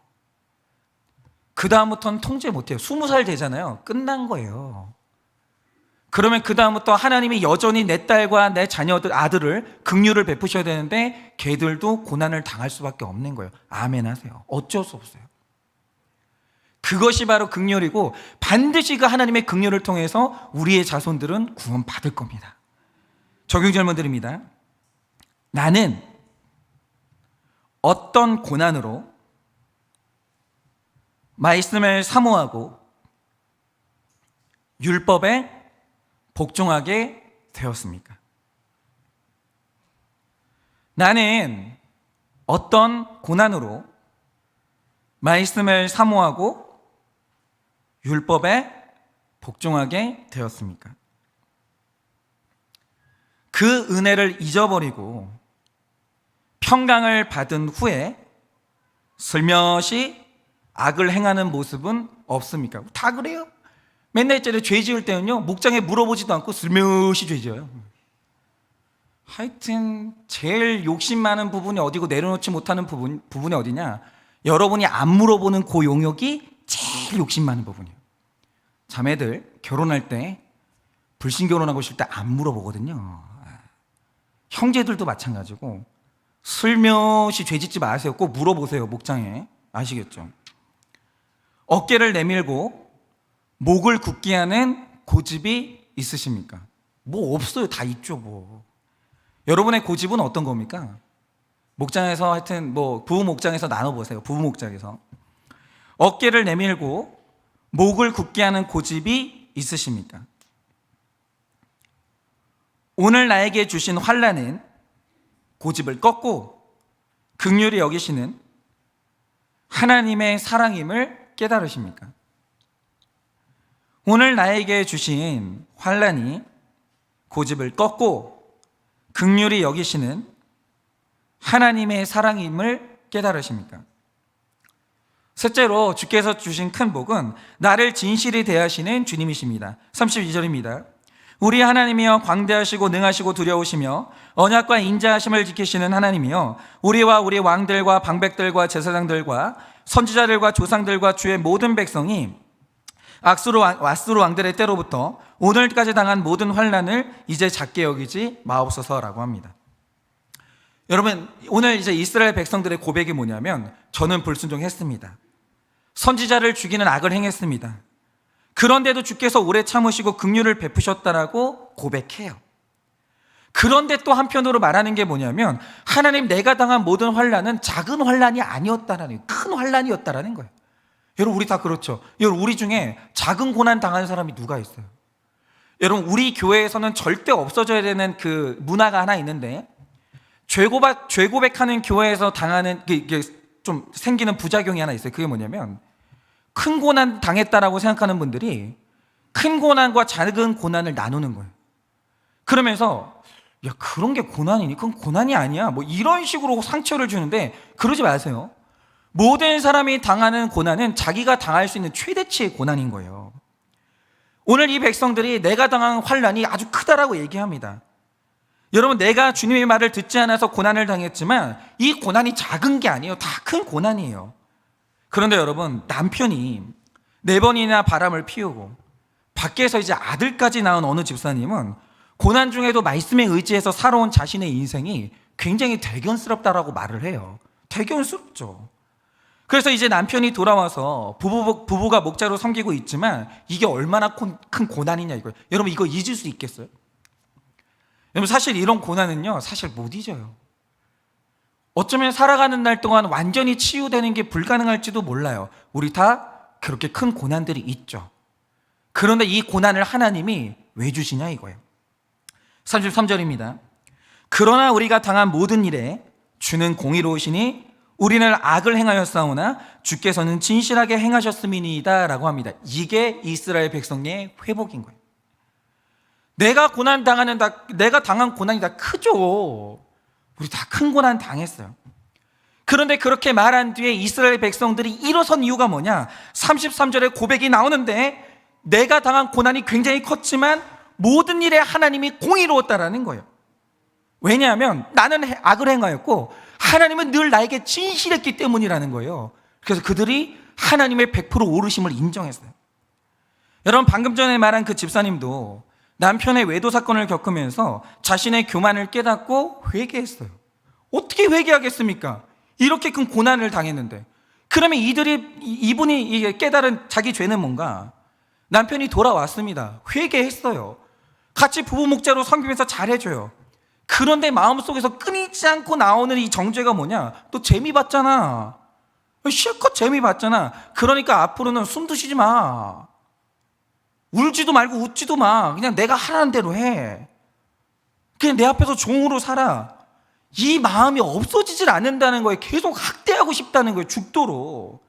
그 다음부터는 통제 못해요. 20살 되잖아요. 끝난 거예요. 그러면 그 다음부터 하나님이 여전히 내 딸과 내 자녀들, 아들을 긍휼을 베푸셔야 되는데 걔들도 고난을 당할 수밖에 없는 거예요. 아멘 하세요. 어쩔 수 없어요. 그것이 바로 긍휼이고 반드시 그 하나님의 긍휼을 통해서 우리의 자손들은 구원받을 겁니다. 적용 질문드립니다. 나는 어떤 고난으로 말씀을 사모하고 율법에 복종하게 되었습니까? 나는 어떤 고난으로 말씀을 사모하고 율법에 복종하게 되었습니까? 그 은혜를 잊어버리고 평강을 받은 후에 슬며시 악을 행하는 모습은 없습니까? 다 그래요. 맨날 이제 죄 지을 때는요, 목장에 물어보지도 않고 슬며시 죄 지어요. 하여튼 제일 욕심 많은 부분이 어디고 내려놓지 못하는 부분이 어디냐? 여러분이 안 물어보는 그 용역이 제일 욕심 많은 부분이에요. 자매들 결혼할 때 불신 결혼하고 싶을 때 안 물어보거든요. 형제들도 마찬가지고 슬며시 죄 짓지 마세요. 꼭 물어보세요. 목장에. 아시겠죠? 어깨를 내밀고 목을 굳게 하는 고집이 있으십니까? 뭐 없어요. 다 있죠 뭐. 여러분의 고집은 어떤 겁니까? 목장에서 하여튼 뭐 부부 목장에서 나눠보세요. 부부 목장에서 어깨를 내밀고 목을 굳게 하는 고집이 있으십니까? 오늘 나에게 주신 환난은 고집을 꺾고 긍휼히 여기시는 하나님의 사랑임을 깨달으십니까? 오늘 나에게 주신 환난이 고집을 꺾고 긍휼히 여기시는 하나님의 사랑임을 깨달으십니까? 셋째로 주께서 주신 큰 복은 나를 진실히 대하시는 주님이십니다. 32절입니다. 우리 하나님이여 광대하시고 능하시고 두려우시며 언약과 인자하심을 지키시는 하나님이여 우리와 우리 왕들과 방백들과 제사장들과 선지자들과 조상들과 주의 모든 백성이 앗수르 왕들의 때로부터 오늘까지 당한 모든 환난을 이제 작게 여기지 마옵소서라고 합니다. 여러분, 오늘 이제 이스라엘 백성들의 고백이 뭐냐면, 저는 불순종했습니다. 선지자를 죽이는 악을 행했습니다. 그런데도 주께서 오래 참으시고 긍휼을 베푸셨다라고 고백해요. 그런데 또 한편으로 말하는 게 뭐냐면, 하나님, 내가 당한 모든 환난은 작은 환난이 아니었다라는, 큰 환난이었다라는 거예요. 여러분, 우리 다 그렇죠. 여러분, 우리 중에 작은 고난 당한 사람이 누가 있어요? 여러분, 우리 교회에서는 절대 없어져야 되는 그 문화가 하나 있는데, 죄 고백하는 교회에서 당하는 이게 좀 생기는 부작용이 하나 있어요. 그게 뭐냐면, 큰 고난 당했다라고 생각하는 분들이 큰 고난과 작은 고난을 나누는 거예요. 그러면서 야, 그런 게 고난이니? 그건 고난이 아니야. 뭐 이런 식으로 상처를 주는데, 그러지 마세요. 모든 사람이 당하는 고난은 자기가 당할 수 있는 최대치의 고난인 거예요. 오늘 이 백성들이 내가 당한 환난이 아주 크다라고 얘기합니다. 여러분, 내가 주님의 말을 듣지 않아서 고난을 당했지만 이 고난이 작은 게 아니에요. 다 큰 고난이에요. 그런데 여러분, 남편이 4번이나 바람을 피우고 밖에서 이제 아들까지 낳은 어느 집사님은 고난 중에도 말씀에 의지해서 살아온 자신의 인생이 굉장히 대견스럽다라고 말을 해요. 대견스럽죠. 그래서 이제 남편이 돌아와서 부부가 목자로 섬기고 있지만 이게 얼마나 큰 고난이냐 이거예요. 여러분, 이거 잊을 수 있겠어요? 여러분, 사실 이런 고난은요, 사실 못 잊어요. 어쩌면 살아가는 날 동안 완전히 치유되는 게 불가능할지도 몰라요. 우리 다 그렇게 큰 고난들이 있죠. 그런데 이 고난을 하나님이 왜 주시냐 이거예요. 33절입니다. 그러나 우리가 당한 모든 일에 주는 공의로우시니 우리는 악을 행하였사오나 주께서는 진실하게 행하셨음이니이다 라고 합니다. 이게 이스라엘 백성의 회복인 거예요. 내가 당한 고난이 다 크죠. 우리 다 큰 고난 당했어요. 그런데 그렇게 말한 뒤에 이스라엘 백성들이 일어선 이유가 뭐냐? 33절에 고백이 나오는데, 내가 당한 고난이 굉장히 컸지만 모든 일에 하나님이 공의로웠다라는 거예요. 왜냐하면 나는 악을 행하였고 하나님은 늘 나에게 진실했기 때문이라는 거예요. 그래서 그들이 하나님의 100% 오르심을 인정했어요. 여러분, 방금 전에 말한 그 집사님도 남편의 외도 사건을 겪으면서 자신의 교만을 깨닫고 회개했어요. 어떻게 회개하겠습니까? 이렇게 큰 고난을 당했는데. 그러면 이분이 깨달은 자기 죄는 뭔가? 남편이 돌아왔습니다. 회개했어요. 같이 부부 목자로 섬기면서 잘해줘요. 그런데 마음속에서 끊이지 않고 나오는 이 정죄가 뭐냐? 또 재미 봤잖아. 실컷 재미 봤잖아. 그러니까 앞으로는 숨도 쉬지 마. 울지도 말고 웃지도 마. 그냥 내가 하라는 대로 해. 그냥 내 앞에서 종으로 살아. 이 마음이 없어지질 않는다는 거예요. 계속 학대하고 싶다는 거예요. 죽도록.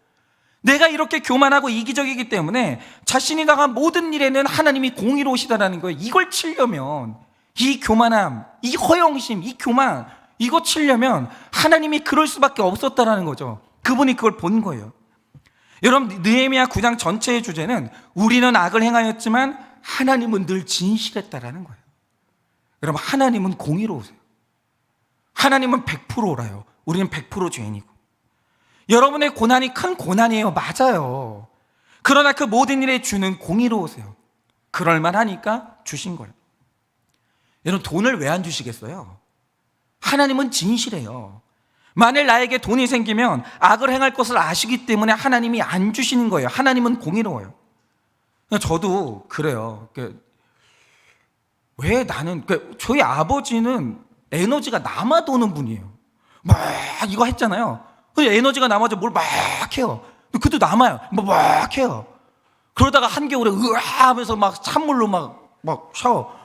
내가 이렇게 교만하고 이기적이기 때문에 자신이 당한 모든 일에는 하나님이 공의로우시다라는 거예요. 이걸 치려면, 이 교만함, 이 허영심, 이 교만, 이거 치려면 하나님이 그럴 수밖에 없었다라는 거죠. 그분이 그걸 본 거예요. 여러분, 느헤미야 9장 전체의 주제는 우리는 악을 행하였지만 하나님은 늘 진실했다라는 거예요. 여러분, 하나님은 공의로우세요. 하나님은 100%라요. 우리는 100% 죄인이고. 여러분의 고난이 큰 고난이에요. 맞아요. 그러나 그 모든 일에 주는 공의로우세요. 그럴만하니까 주신 거예요. 여러분, 돈을 왜 안 주시겠어요? 하나님은 진실해요. 만일 나에게 돈이 생기면 악을 행할 것을 아시기 때문에 하나님이 안 주시는 거예요. 하나님은 공의로워요. 저도 그래요. 왜 나는, 저희 아버지는 에너지가 남아 도는 분이에요. 막 이거 했잖아요. 에너지가 남아서 뭘 막 해요. 그것도 남아요. 막 해요. 그러다가 한겨울에 으아 하면서 막 찬물로 막 샤워.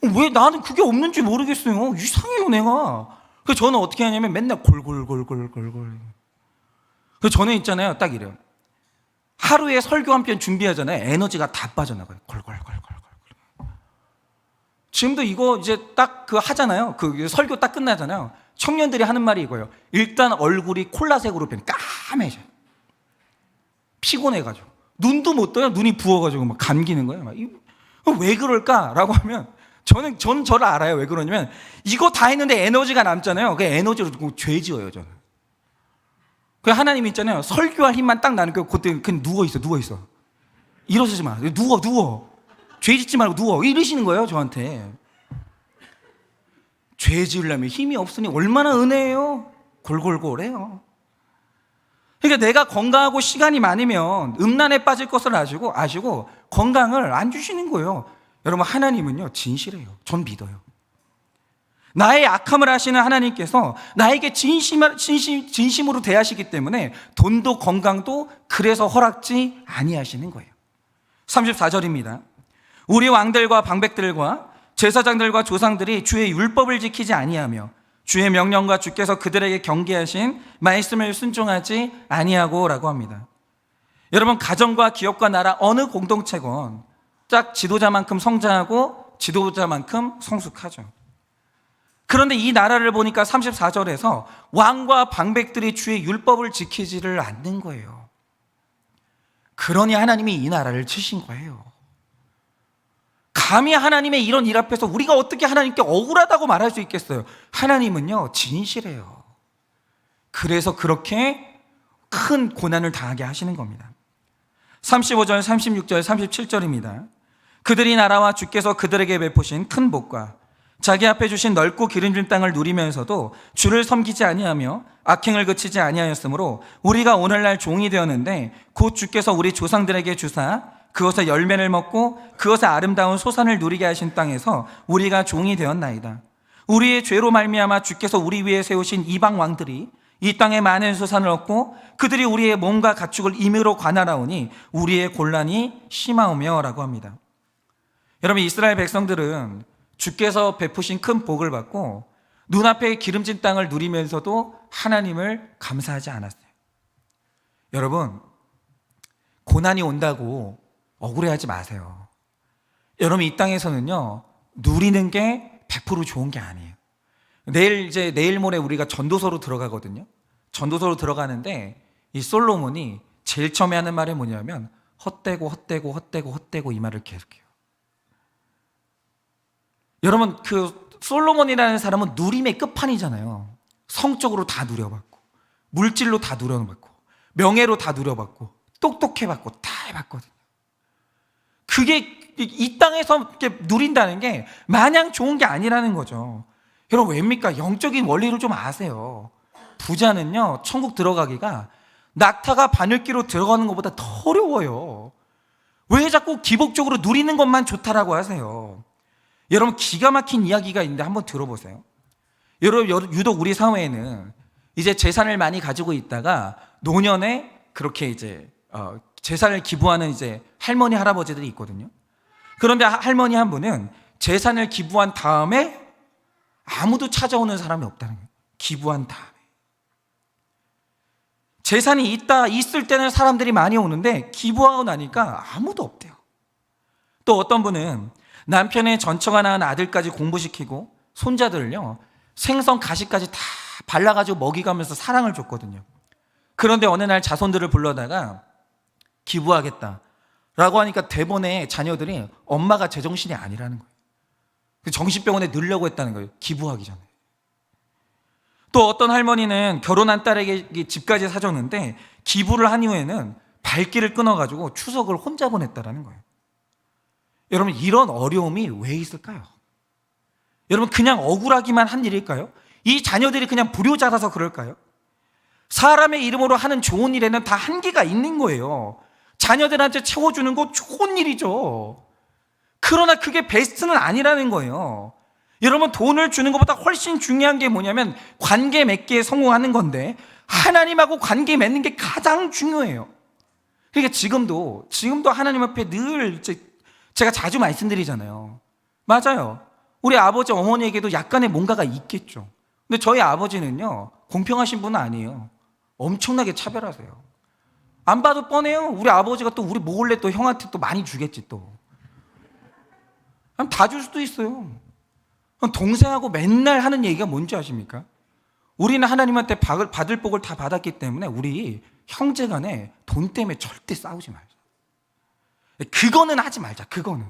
왜 나는 그게 없는지 모르겠어요. 이상해요, 내가. 그래서 저는 어떻게 하냐면 맨날 골골골골골골. 그래서 저는 있잖아요, 딱 이래요. 하루에 설교 한 편 준비하잖아요. 에너지가 다 빠져나가요. 골골골골골. 지금도 이거 이제 딱 그 하잖아요. 그 설교 딱 끝나잖아요. 청년들이 하는 말이 이거예요. 일단 얼굴이 콜라색으로 까매져요. 피곤해가지고. 눈도 못 떠요. 눈이 부어가지고 막 감기는 거예요. 왜 그럴까라고 하면 저는 저를 알아요. 왜 그러냐면 이거 다 했는데 에너지가 남잖아요. 그 에너지로 죄 지어요, 저는. 그 하나님 있잖아요. 설교할 힘만 딱 나는 거 그때 그냥 누워 있어. 일어서지 마. 누워. 죄 짓지 말고 누워. 이러시는 거예요, 저한테. 죄 지으려면 힘이 없으니 얼마나 은혜예요. 골골골해요. 그러니까 내가 건강하고 시간이 많으면 음란에 빠질 것을 아시고 건강을 안 주시는 거예요. 여러분, 하나님은요 진실해요. 전 믿어요. 나의 악함을 아시는 하나님께서 나에게 진심으로 대하시기 때문에 돈도 건강도 그래서 허락지 아니하시는 거예요. 34절입니다. 우리 왕들과 방백들과 제사장들과 조상들이 주의 율법을 지키지 아니하며 주의 명령과 주께서 그들에게 경계하신 말씀을 순종하지 아니하고 라고 합니다. 여러분, 가정과 기업과 나라 어느 공동체건 딱 지도자만큼 성장하고 지도자만큼 성숙하죠. 그런데 이 나라를 보니까 34절에서 왕과 방백들이 주의 율법을 지키지를 않는 거예요. 그러니 하나님이 이 나라를 치신 거예요. 감히 하나님의 이런 일 앞에서 우리가 어떻게 하나님께 억울하다고 말할 수 있겠어요? 하나님은요 진실해요. 그래서 그렇게 큰 고난을 당하게 하시는 겁니다. 35절, 36절, 37절입니다. 그들이 나라와 주께서 그들에게 베푸신 큰 복과 자기 앞에 주신 넓고 기름진 땅을 누리면서도 주를 섬기지 아니하며 악행을 그치지 아니하였으므로 우리가 오늘날 종이 되었는데 곧 주께서 우리 조상들에게 주사 그것의 열매를 먹고 그것의 아름다운 소산을 누리게 하신 땅에서 우리가 종이 되었나이다. 우리의 죄로 말미암아 주께서 우리 위에 세우신 이방 왕들이 이 땅에 많은 소산을 얻고 그들이 우리의 몸과 가축을 임의로 관할하오니 우리의 곤란이 심하오며 라고 합니다. 여러분, 이스라엘 백성들은 주께서 베푸신 큰 복을 받고 눈앞에 기름진 땅을 누리면서도 하나님을 감사하지 않았어요. 여러분, 고난이 온다고 억울해하지 마세요. 여러분, 이 땅에서는요 누리는 게 100% 좋은 게 아니에요. 내일 모레 우리가 전도서로 들어가거든요. 전도서로 들어가는데 이 솔로몬이 제일 처음에 하는 말이 뭐냐면 헛되고 이 말을 계속해요. 여러분, 그 솔로몬이라는 사람은 누림의 끝판이잖아요. 성적으로 다 누려봤고 물질로 다 누려봤고 명예로 다 누려봤고 똑똑해봤고 다 해봤거든요. 그게 이 땅에서 이렇게 누린다는 게 마냥 좋은 게 아니라는 거죠. 여러분, 왜입니까? 영적인 원리를 좀 아세요. 부자는요 천국 들어가기가 낙타가 바늘기로 들어가는 것보다 더 어려워요. 왜 자꾸 기복적으로 누리는 것만 좋다라고 하세요? 여러분, 기가 막힌 이야기가 있는데 한번 들어보세요. 여러분, 유독 우리 사회에는 이제 재산을 많이 가지고 있다가 노년에 그렇게 이제 재산을 기부하는 이제 할머니 할아버지들이 있거든요. 그런데 할머니 한 분은 재산을 기부한 다음에 아무도 찾아오는 사람이 없다는 거예요. 기부한 다음에. 재산이 있을 때는 사람들이 많이 오는데 기부하고 나니까 아무도 없대요. 또 어떤 분은 남편의 전처가 낳은 아들까지 공부시키고 손자들을요 생선 가시까지 다 발라가지고 먹이가면서 사랑을 줬거든요. 그런데 어느 날 자손들을 불러다가 기부하겠다라고 하니까 대번에 자녀들이 엄마가 제정신이 아니라는 거예요. 정신병원에 넣으려고 했다는 거예요. 기부하기 전에. 또 어떤 할머니는 결혼한 딸에게 집까지 사줬는데 기부를 한 이후에는 발길을 끊어가지고 추석을 혼자 보냈다는 거예요. 여러분, 이런 어려움이 왜 있을까요? 여러분, 그냥 억울하기만 한 일일까요? 이 자녀들이 그냥 불효자라서 그럴까요? 사람의 이름으로 하는 좋은 일에는 다 한계가 있는 거예요. 자녀들한테 채워주는 거 좋은 일이죠. 그러나 그게 베스트는 아니라는 거예요. 여러분, 돈을 주는 것보다 훨씬 중요한 게 뭐냐면 관계 맺기에 성공하는 건데 하나님하고 관계 맺는 게 가장 중요해요. 그러니까 지금도 하나님 앞에 늘 제가 자주 말씀드리잖아요. 맞아요. 우리 아버지 어머니에게도 약간의 뭔가가 있겠죠. 근데 저희 아버지는요 공평하신 분은 아니에요. 엄청나게 차별하세요. 안 봐도 뻔해요. 우리 아버지가 또 우리 몰래 또 형한테 또 많이 주겠지 또. 다 줄 수도 있어요. 동생하고 맨날 하는 얘기가 뭔지 아십니까? 우리는 하나님한테 받을 복을 다 받았기 때문에 우리 형제간에 돈 때문에 절대 싸우지 말자. 그거는 하지 말자. 그거는.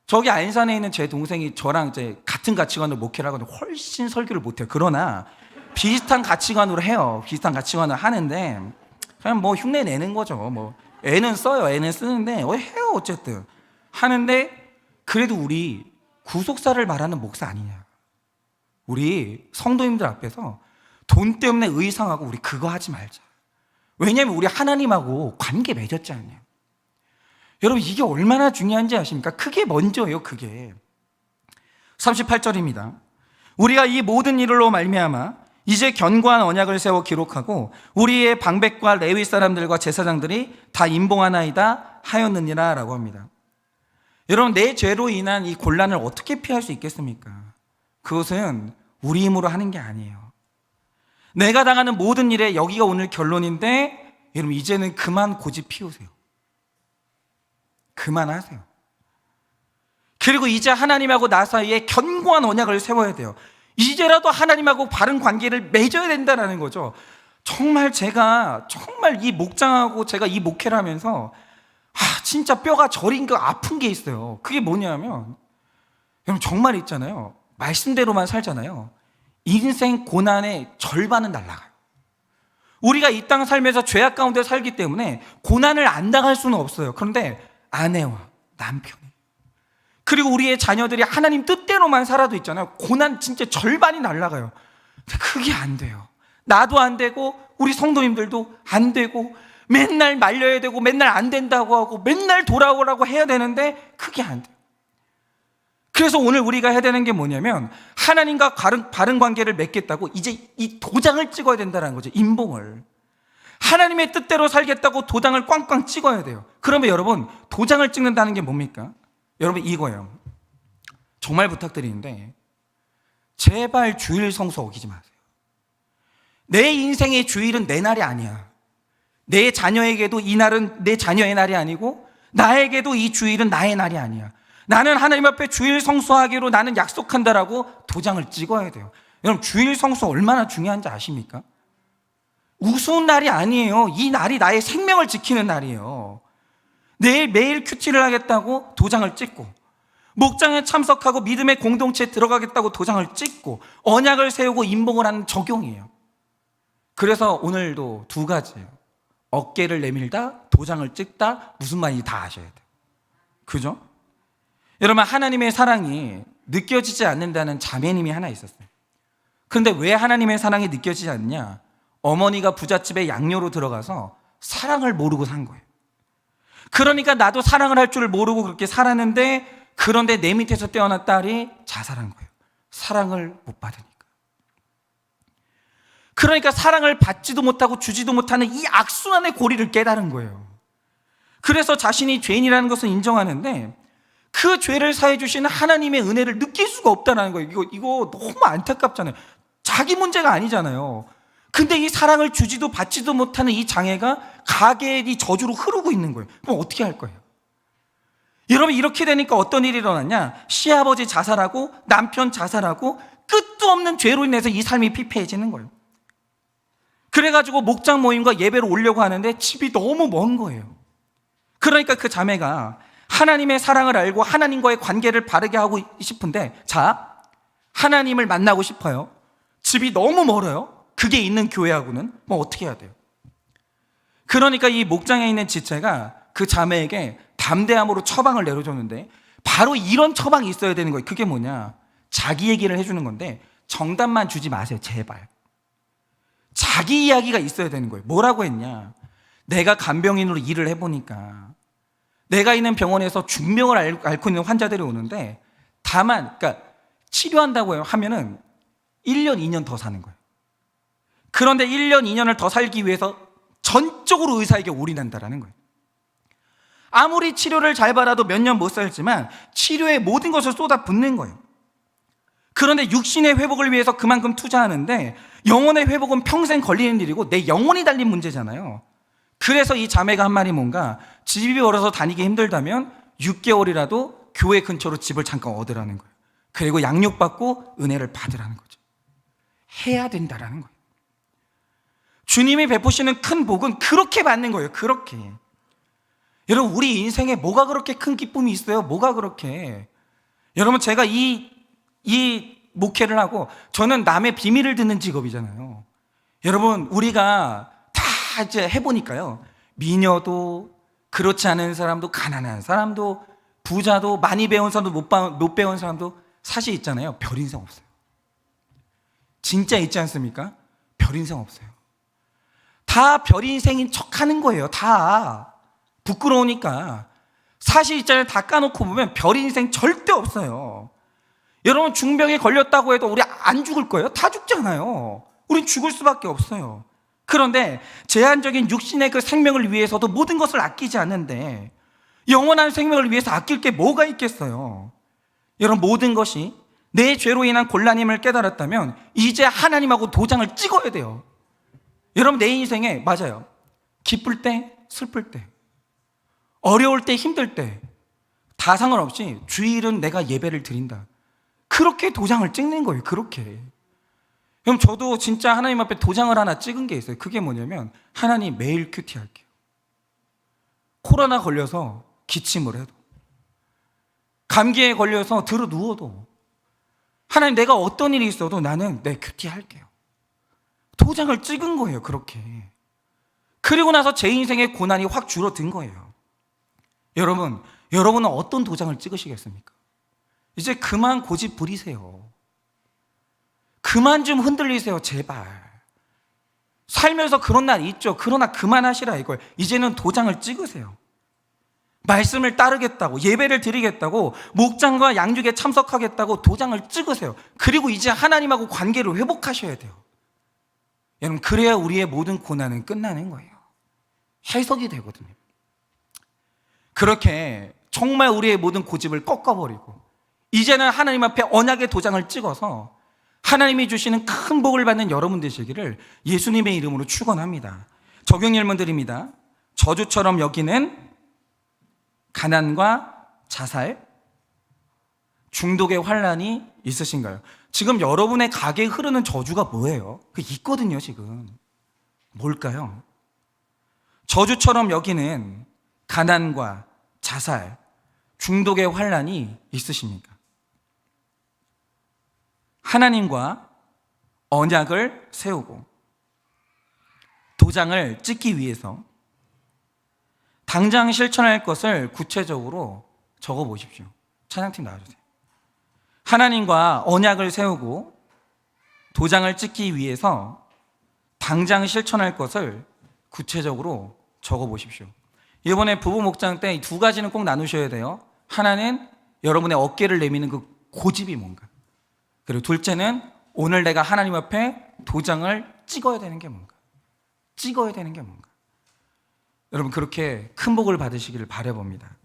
저기 안산에 있는 제 동생이 저랑 이제 같은 가치관으로 목회를 하거든요. 훨씬 설교를 못해요. 그러나 비슷한 가치관으로 해요. 비슷한 가치관을 하는데 그냥 뭐 흉내 내는 거죠. 뭐 애는 써요. 애는 쓰는데 해요. 어쨌든 하는데 그래도 우리 구속사를 말하는 목사 아니냐. 우리 성도님들 앞에서 돈 때문에 의상하고 우리 그거 하지 말자. 왜냐하면 우리 하나님하고 관계 맺었잖아요. 여러분, 이게 얼마나 중요한지 아십니까? 그게 먼저예요. 그게 38절입니다. 우리가 이 모든 일로 말미암아 이제 견고한 언약을 세워 기록하고 우리의 방백과 레위 사람들과 제사장들이 다 임봉하나이다 하였느니라 라고 합니다. 여러분, 내 죄로 인한 이 곤란을 어떻게 피할 수 있겠습니까? 그것은 우리 힘으로 하는 게 아니에요. 내가 당하는 모든 일에 여기가 오늘 결론인데, 여러분 이제는 그만 고집 피우세요. 그만하세요. 그리고 이제 하나님하고 나 사이에 견고한 언약을 세워야 돼요. 이제라도 하나님하고 바른 관계를 맺어야 된다는 거죠. 제가 이 목장하고 제가 이 목회를 하면서 진짜 뼈가 저린 거 아픈 게 있어요. 그게 뭐냐면, 여러분 정말 있잖아요. 말씀대로만 살잖아요. 인생 고난의 절반은 날아가요. 우리가 이 땅 살면서 죄악 가운데 살기 때문에 고난을 안 당할 수는 없어요. 그런데 아내와 남편이, 그리고 우리의 자녀들이 하나님 뜻대로만 살아도 있잖아요. 고난 진짜 절반이 날아가요. 근데 그게 안 돼요. 나도 안 되고 우리 성도님들도 안 되고, 맨날 말려야 되고 맨날 안 된다고 하고 맨날 돌아오라고 해야 되는데 그게 안 돼요. 그래서 오늘 우리가 해야 되는 게 뭐냐면, 하나님과 바른 관계를 맺겠다고 이제 이 도장을 찍어야 된다는 거죠. 임봉을. 하나님의 뜻대로 살겠다고 도장을 꽝꽝 찍어야 돼요. 그러면 여러분, 도장을 찍는다는 게 뭡니까? 여러분 이거예요. 정말 부탁드리는데 제발 주일 성수 어기지 마세요. 내 인생의 주일은 내 날이 아니야. 내 자녀에게도 이 날은 내 자녀의 날이 아니고, 나에게도 이 주일은 나의 날이 아니야. 나는 하나님 앞에 주일 성수하기로 나는 약속한다라고 도장을 찍어야 돼요. 여러분, 주일 성수 얼마나 중요한지 아십니까? 우스운 날이 아니에요. 이 날이 나의 생명을 지키는 날이에요. 매일 큐티를 하겠다고 도장을 찍고, 목장에 참석하고 믿음의 공동체에 들어가겠다고 도장을 찍고, 언약을 세우고 임봉을 하는 적용이에요. 그래서 오늘도 두 가지예요. 어깨를 내밀다, 도장을 찍다. 무슨 말인지 다 아셔야 돼요. 그죠? 여러분, 하나님의 사랑이 느껴지지 않는다는 자매님이 하나 있었어요. 그런데 왜 하나님의 사랑이 느껴지지 않냐? 어머니가 부잣집에 양녀로 들어가서 사랑을 모르고 산 거예요. 그러니까 나도 사랑을 할 줄 모르고 그렇게 살았는데, 그런데 내 밑에서 태어난 딸이 자살한 거예요. 사랑을 못 받으니까. 그러니까 사랑을 받지도 못하고 주지도 못하는 이 악순환의 고리를 깨달은 거예요. 그래서 자신이 죄인이라는 것을 인정하는데, 그 죄를 사해 주시는 하나님의 은혜를 느낄 수가 없다는 거예요. 이거 너무 안타깝잖아요. 자기 문제가 아니잖아요. 근데 이 사랑을 주지도 받지도 못하는 이 장애가 가계의 이 저주로 흐르고 있는 거예요. 그럼 어떻게 할 거예요? 여러분, 이렇게 되니까 어떤 일이 일어났냐? 시아버지 자살하고 남편 자살하고 끝도 없는 죄로 인해서 이 삶이 피폐해지는 거예요. 그래가지고 목장 모임과 예배를 오려고 하는데 집이 너무 먼 거예요. 그러니까 그 자매가 하나님의 사랑을 알고 하나님과의 관계를 바르게 하고 싶은데, 하나님을 만나고 싶어요. 집이 너무 멀어요. 그게 있는 교회하고는. 어떻게 해야 돼요? 그러니까 이 목장에 있는 지체가 그 자매에게 담대함으로 처방을 내려줬는데, 바로 이런 처방이 있어야 되는 거예요. 그게 뭐냐? 자기 얘기를 해주는 건데 정답만 주지 마세요. 제발. 자기 이야기가 있어야 되는 거예요. 뭐라고 했냐? 내가 간병인으로 일을 해보니까 내가 있는 병원에서 중병을 앓고 있는 환자들이 오는데, 다만 치료한다고 하면은 1년, 2년 더 사는 거예요. 그런데 1년, 2년을 더 살기 위해서 전적으로 의사에게 올인한다라는 거예요. 아무리 치료를 잘 받아도 몇 년 못 살지만 치료에 모든 것을 쏟아붓는 거예요. 그런데 육신의 회복을 위해서 그만큼 투자하는데, 영혼의 회복은 평생 걸리는 일이고 내 영혼이 달린 문제잖아요. 그래서 이 자매가 한 말이 뭔가, 집이 멀어서 다니기 힘들다면 6개월이라도 교회 근처로 집을 잠깐 얻으라는 거예요. 그리고 양육받고 은혜를 받으라는 거죠. 해야 된다라는 거예요. 주님이 베푸시는 큰 복은 그렇게 받는 거예요. 그렇게. 여러분, 우리 인생에 뭐가 그렇게 큰 기쁨이 있어요? 뭐가 그렇게. 여러분, 제가 이 목회를 하고, 저는 남의 비밀을 듣는 직업이잖아요. 여러분, 우리가 다 이제 해보니까요, 미녀도, 그렇지 않은 사람도, 가난한 사람도, 부자도, 많이 배운 사람도, 못 배운 사람도 사실 있잖아요. 별 인생 없어요. 진짜 있지 않습니까? 별 인생 없어요. 다 별 인생인 척 하는 거예요. 다 부끄러우니까. 사실 있잖아요. 다 까놓고 보면 별 인생 절대 없어요. 여러분, 중병에 걸렸다고 해도 우리 안 죽을 거예요? 다 죽잖아요. 우린 죽을 수밖에 없어요. 그런데 제한적인 육신의 그 생명을 위해서도 모든 것을 아끼지 않는데 영원한 생명을 위해서 아낄 게 뭐가 있겠어요? 여러분, 모든 것이 내 죄로 인한 곤란임을 깨달았다면 이제 하나님하고 도장을 찍어야 돼요. 여러분, 내 인생에 맞아요. 기쁠 때, 슬플 때, 어려울 때, 힘들 때 다 상관없이 주일은 내가 예배를 드린다. 그렇게 도장을 찍는 거예요. 그렇게. 그럼 저도 진짜 하나님 앞에 도장을 하나 찍은 게 있어요. 그게 뭐냐면 하나님 매일 큐티 할게요. 코로나 걸려서 기침을 해도, 감기에 걸려서 들어 누워도, 하나님 내가 어떤 일이 있어도 나는 내 큐티 할게요. 도장을 찍은 거예요. 그렇게. 그리고 나서 제 인생의 고난이 확 줄어든 거예요. 여러분은 어떤 도장을 찍으시겠습니까? 이제 그만 고집 부리세요. 그만 좀 흔들리세요. 제발. 살면서 그런 날 있죠. 그러나 그만하시라 이거예요. 이제는 도장을 찍으세요. 말씀을 따르겠다고, 예배를 드리겠다고, 목장과 양육에 참석하겠다고 도장을 찍으세요. 그리고 이제 하나님하고 관계를 회복하셔야 돼요. 여러분, 그래야 우리의 모든 고난은 끝나는 거예요. 해석이 되거든요. 그렇게 정말 우리의 모든 고집을 꺾어버리고 이제는 하나님 앞에 언약의 도장을 찍어서 하나님이 주시는 큰 복을 받는 여러분 되시기를 예수님의 이름으로 축원합니다. 적용질문 드립니다. 저주처럼 여기는 가난과 자살, 중독의 환란이 있으신가요? 지금 여러분의 가게에 흐르는 저주가 뭐예요? 그 있거든요. 지금 뭘까요? 저주처럼 여기는 가난과 자살, 중독의 환란이 있으십니까? 하나님과 언약을 세우고 도장을 찍기 위해서 당장 실천할 것을 구체적으로 적어 보십시오. 찬양팀 나와주세요. 하나님과 언약을 세우고 도장을 찍기 위해서 당장 실천할 것을 구체적으로 적어 보십시오. 이번에 부부 목장 때 두 가지는 꼭 나누셔야 돼요. 하나는 여러분의 어깨를 내미는 그 고집이 뭔가, 그리고 둘째는 오늘 내가 하나님 앞에 도장을 찍어야 되는 게 뭔가, 찍어야 되는 게 뭔가. 여러분, 그렇게 큰 복을 받으시기를 바라봅니다.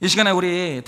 이 시간에 우리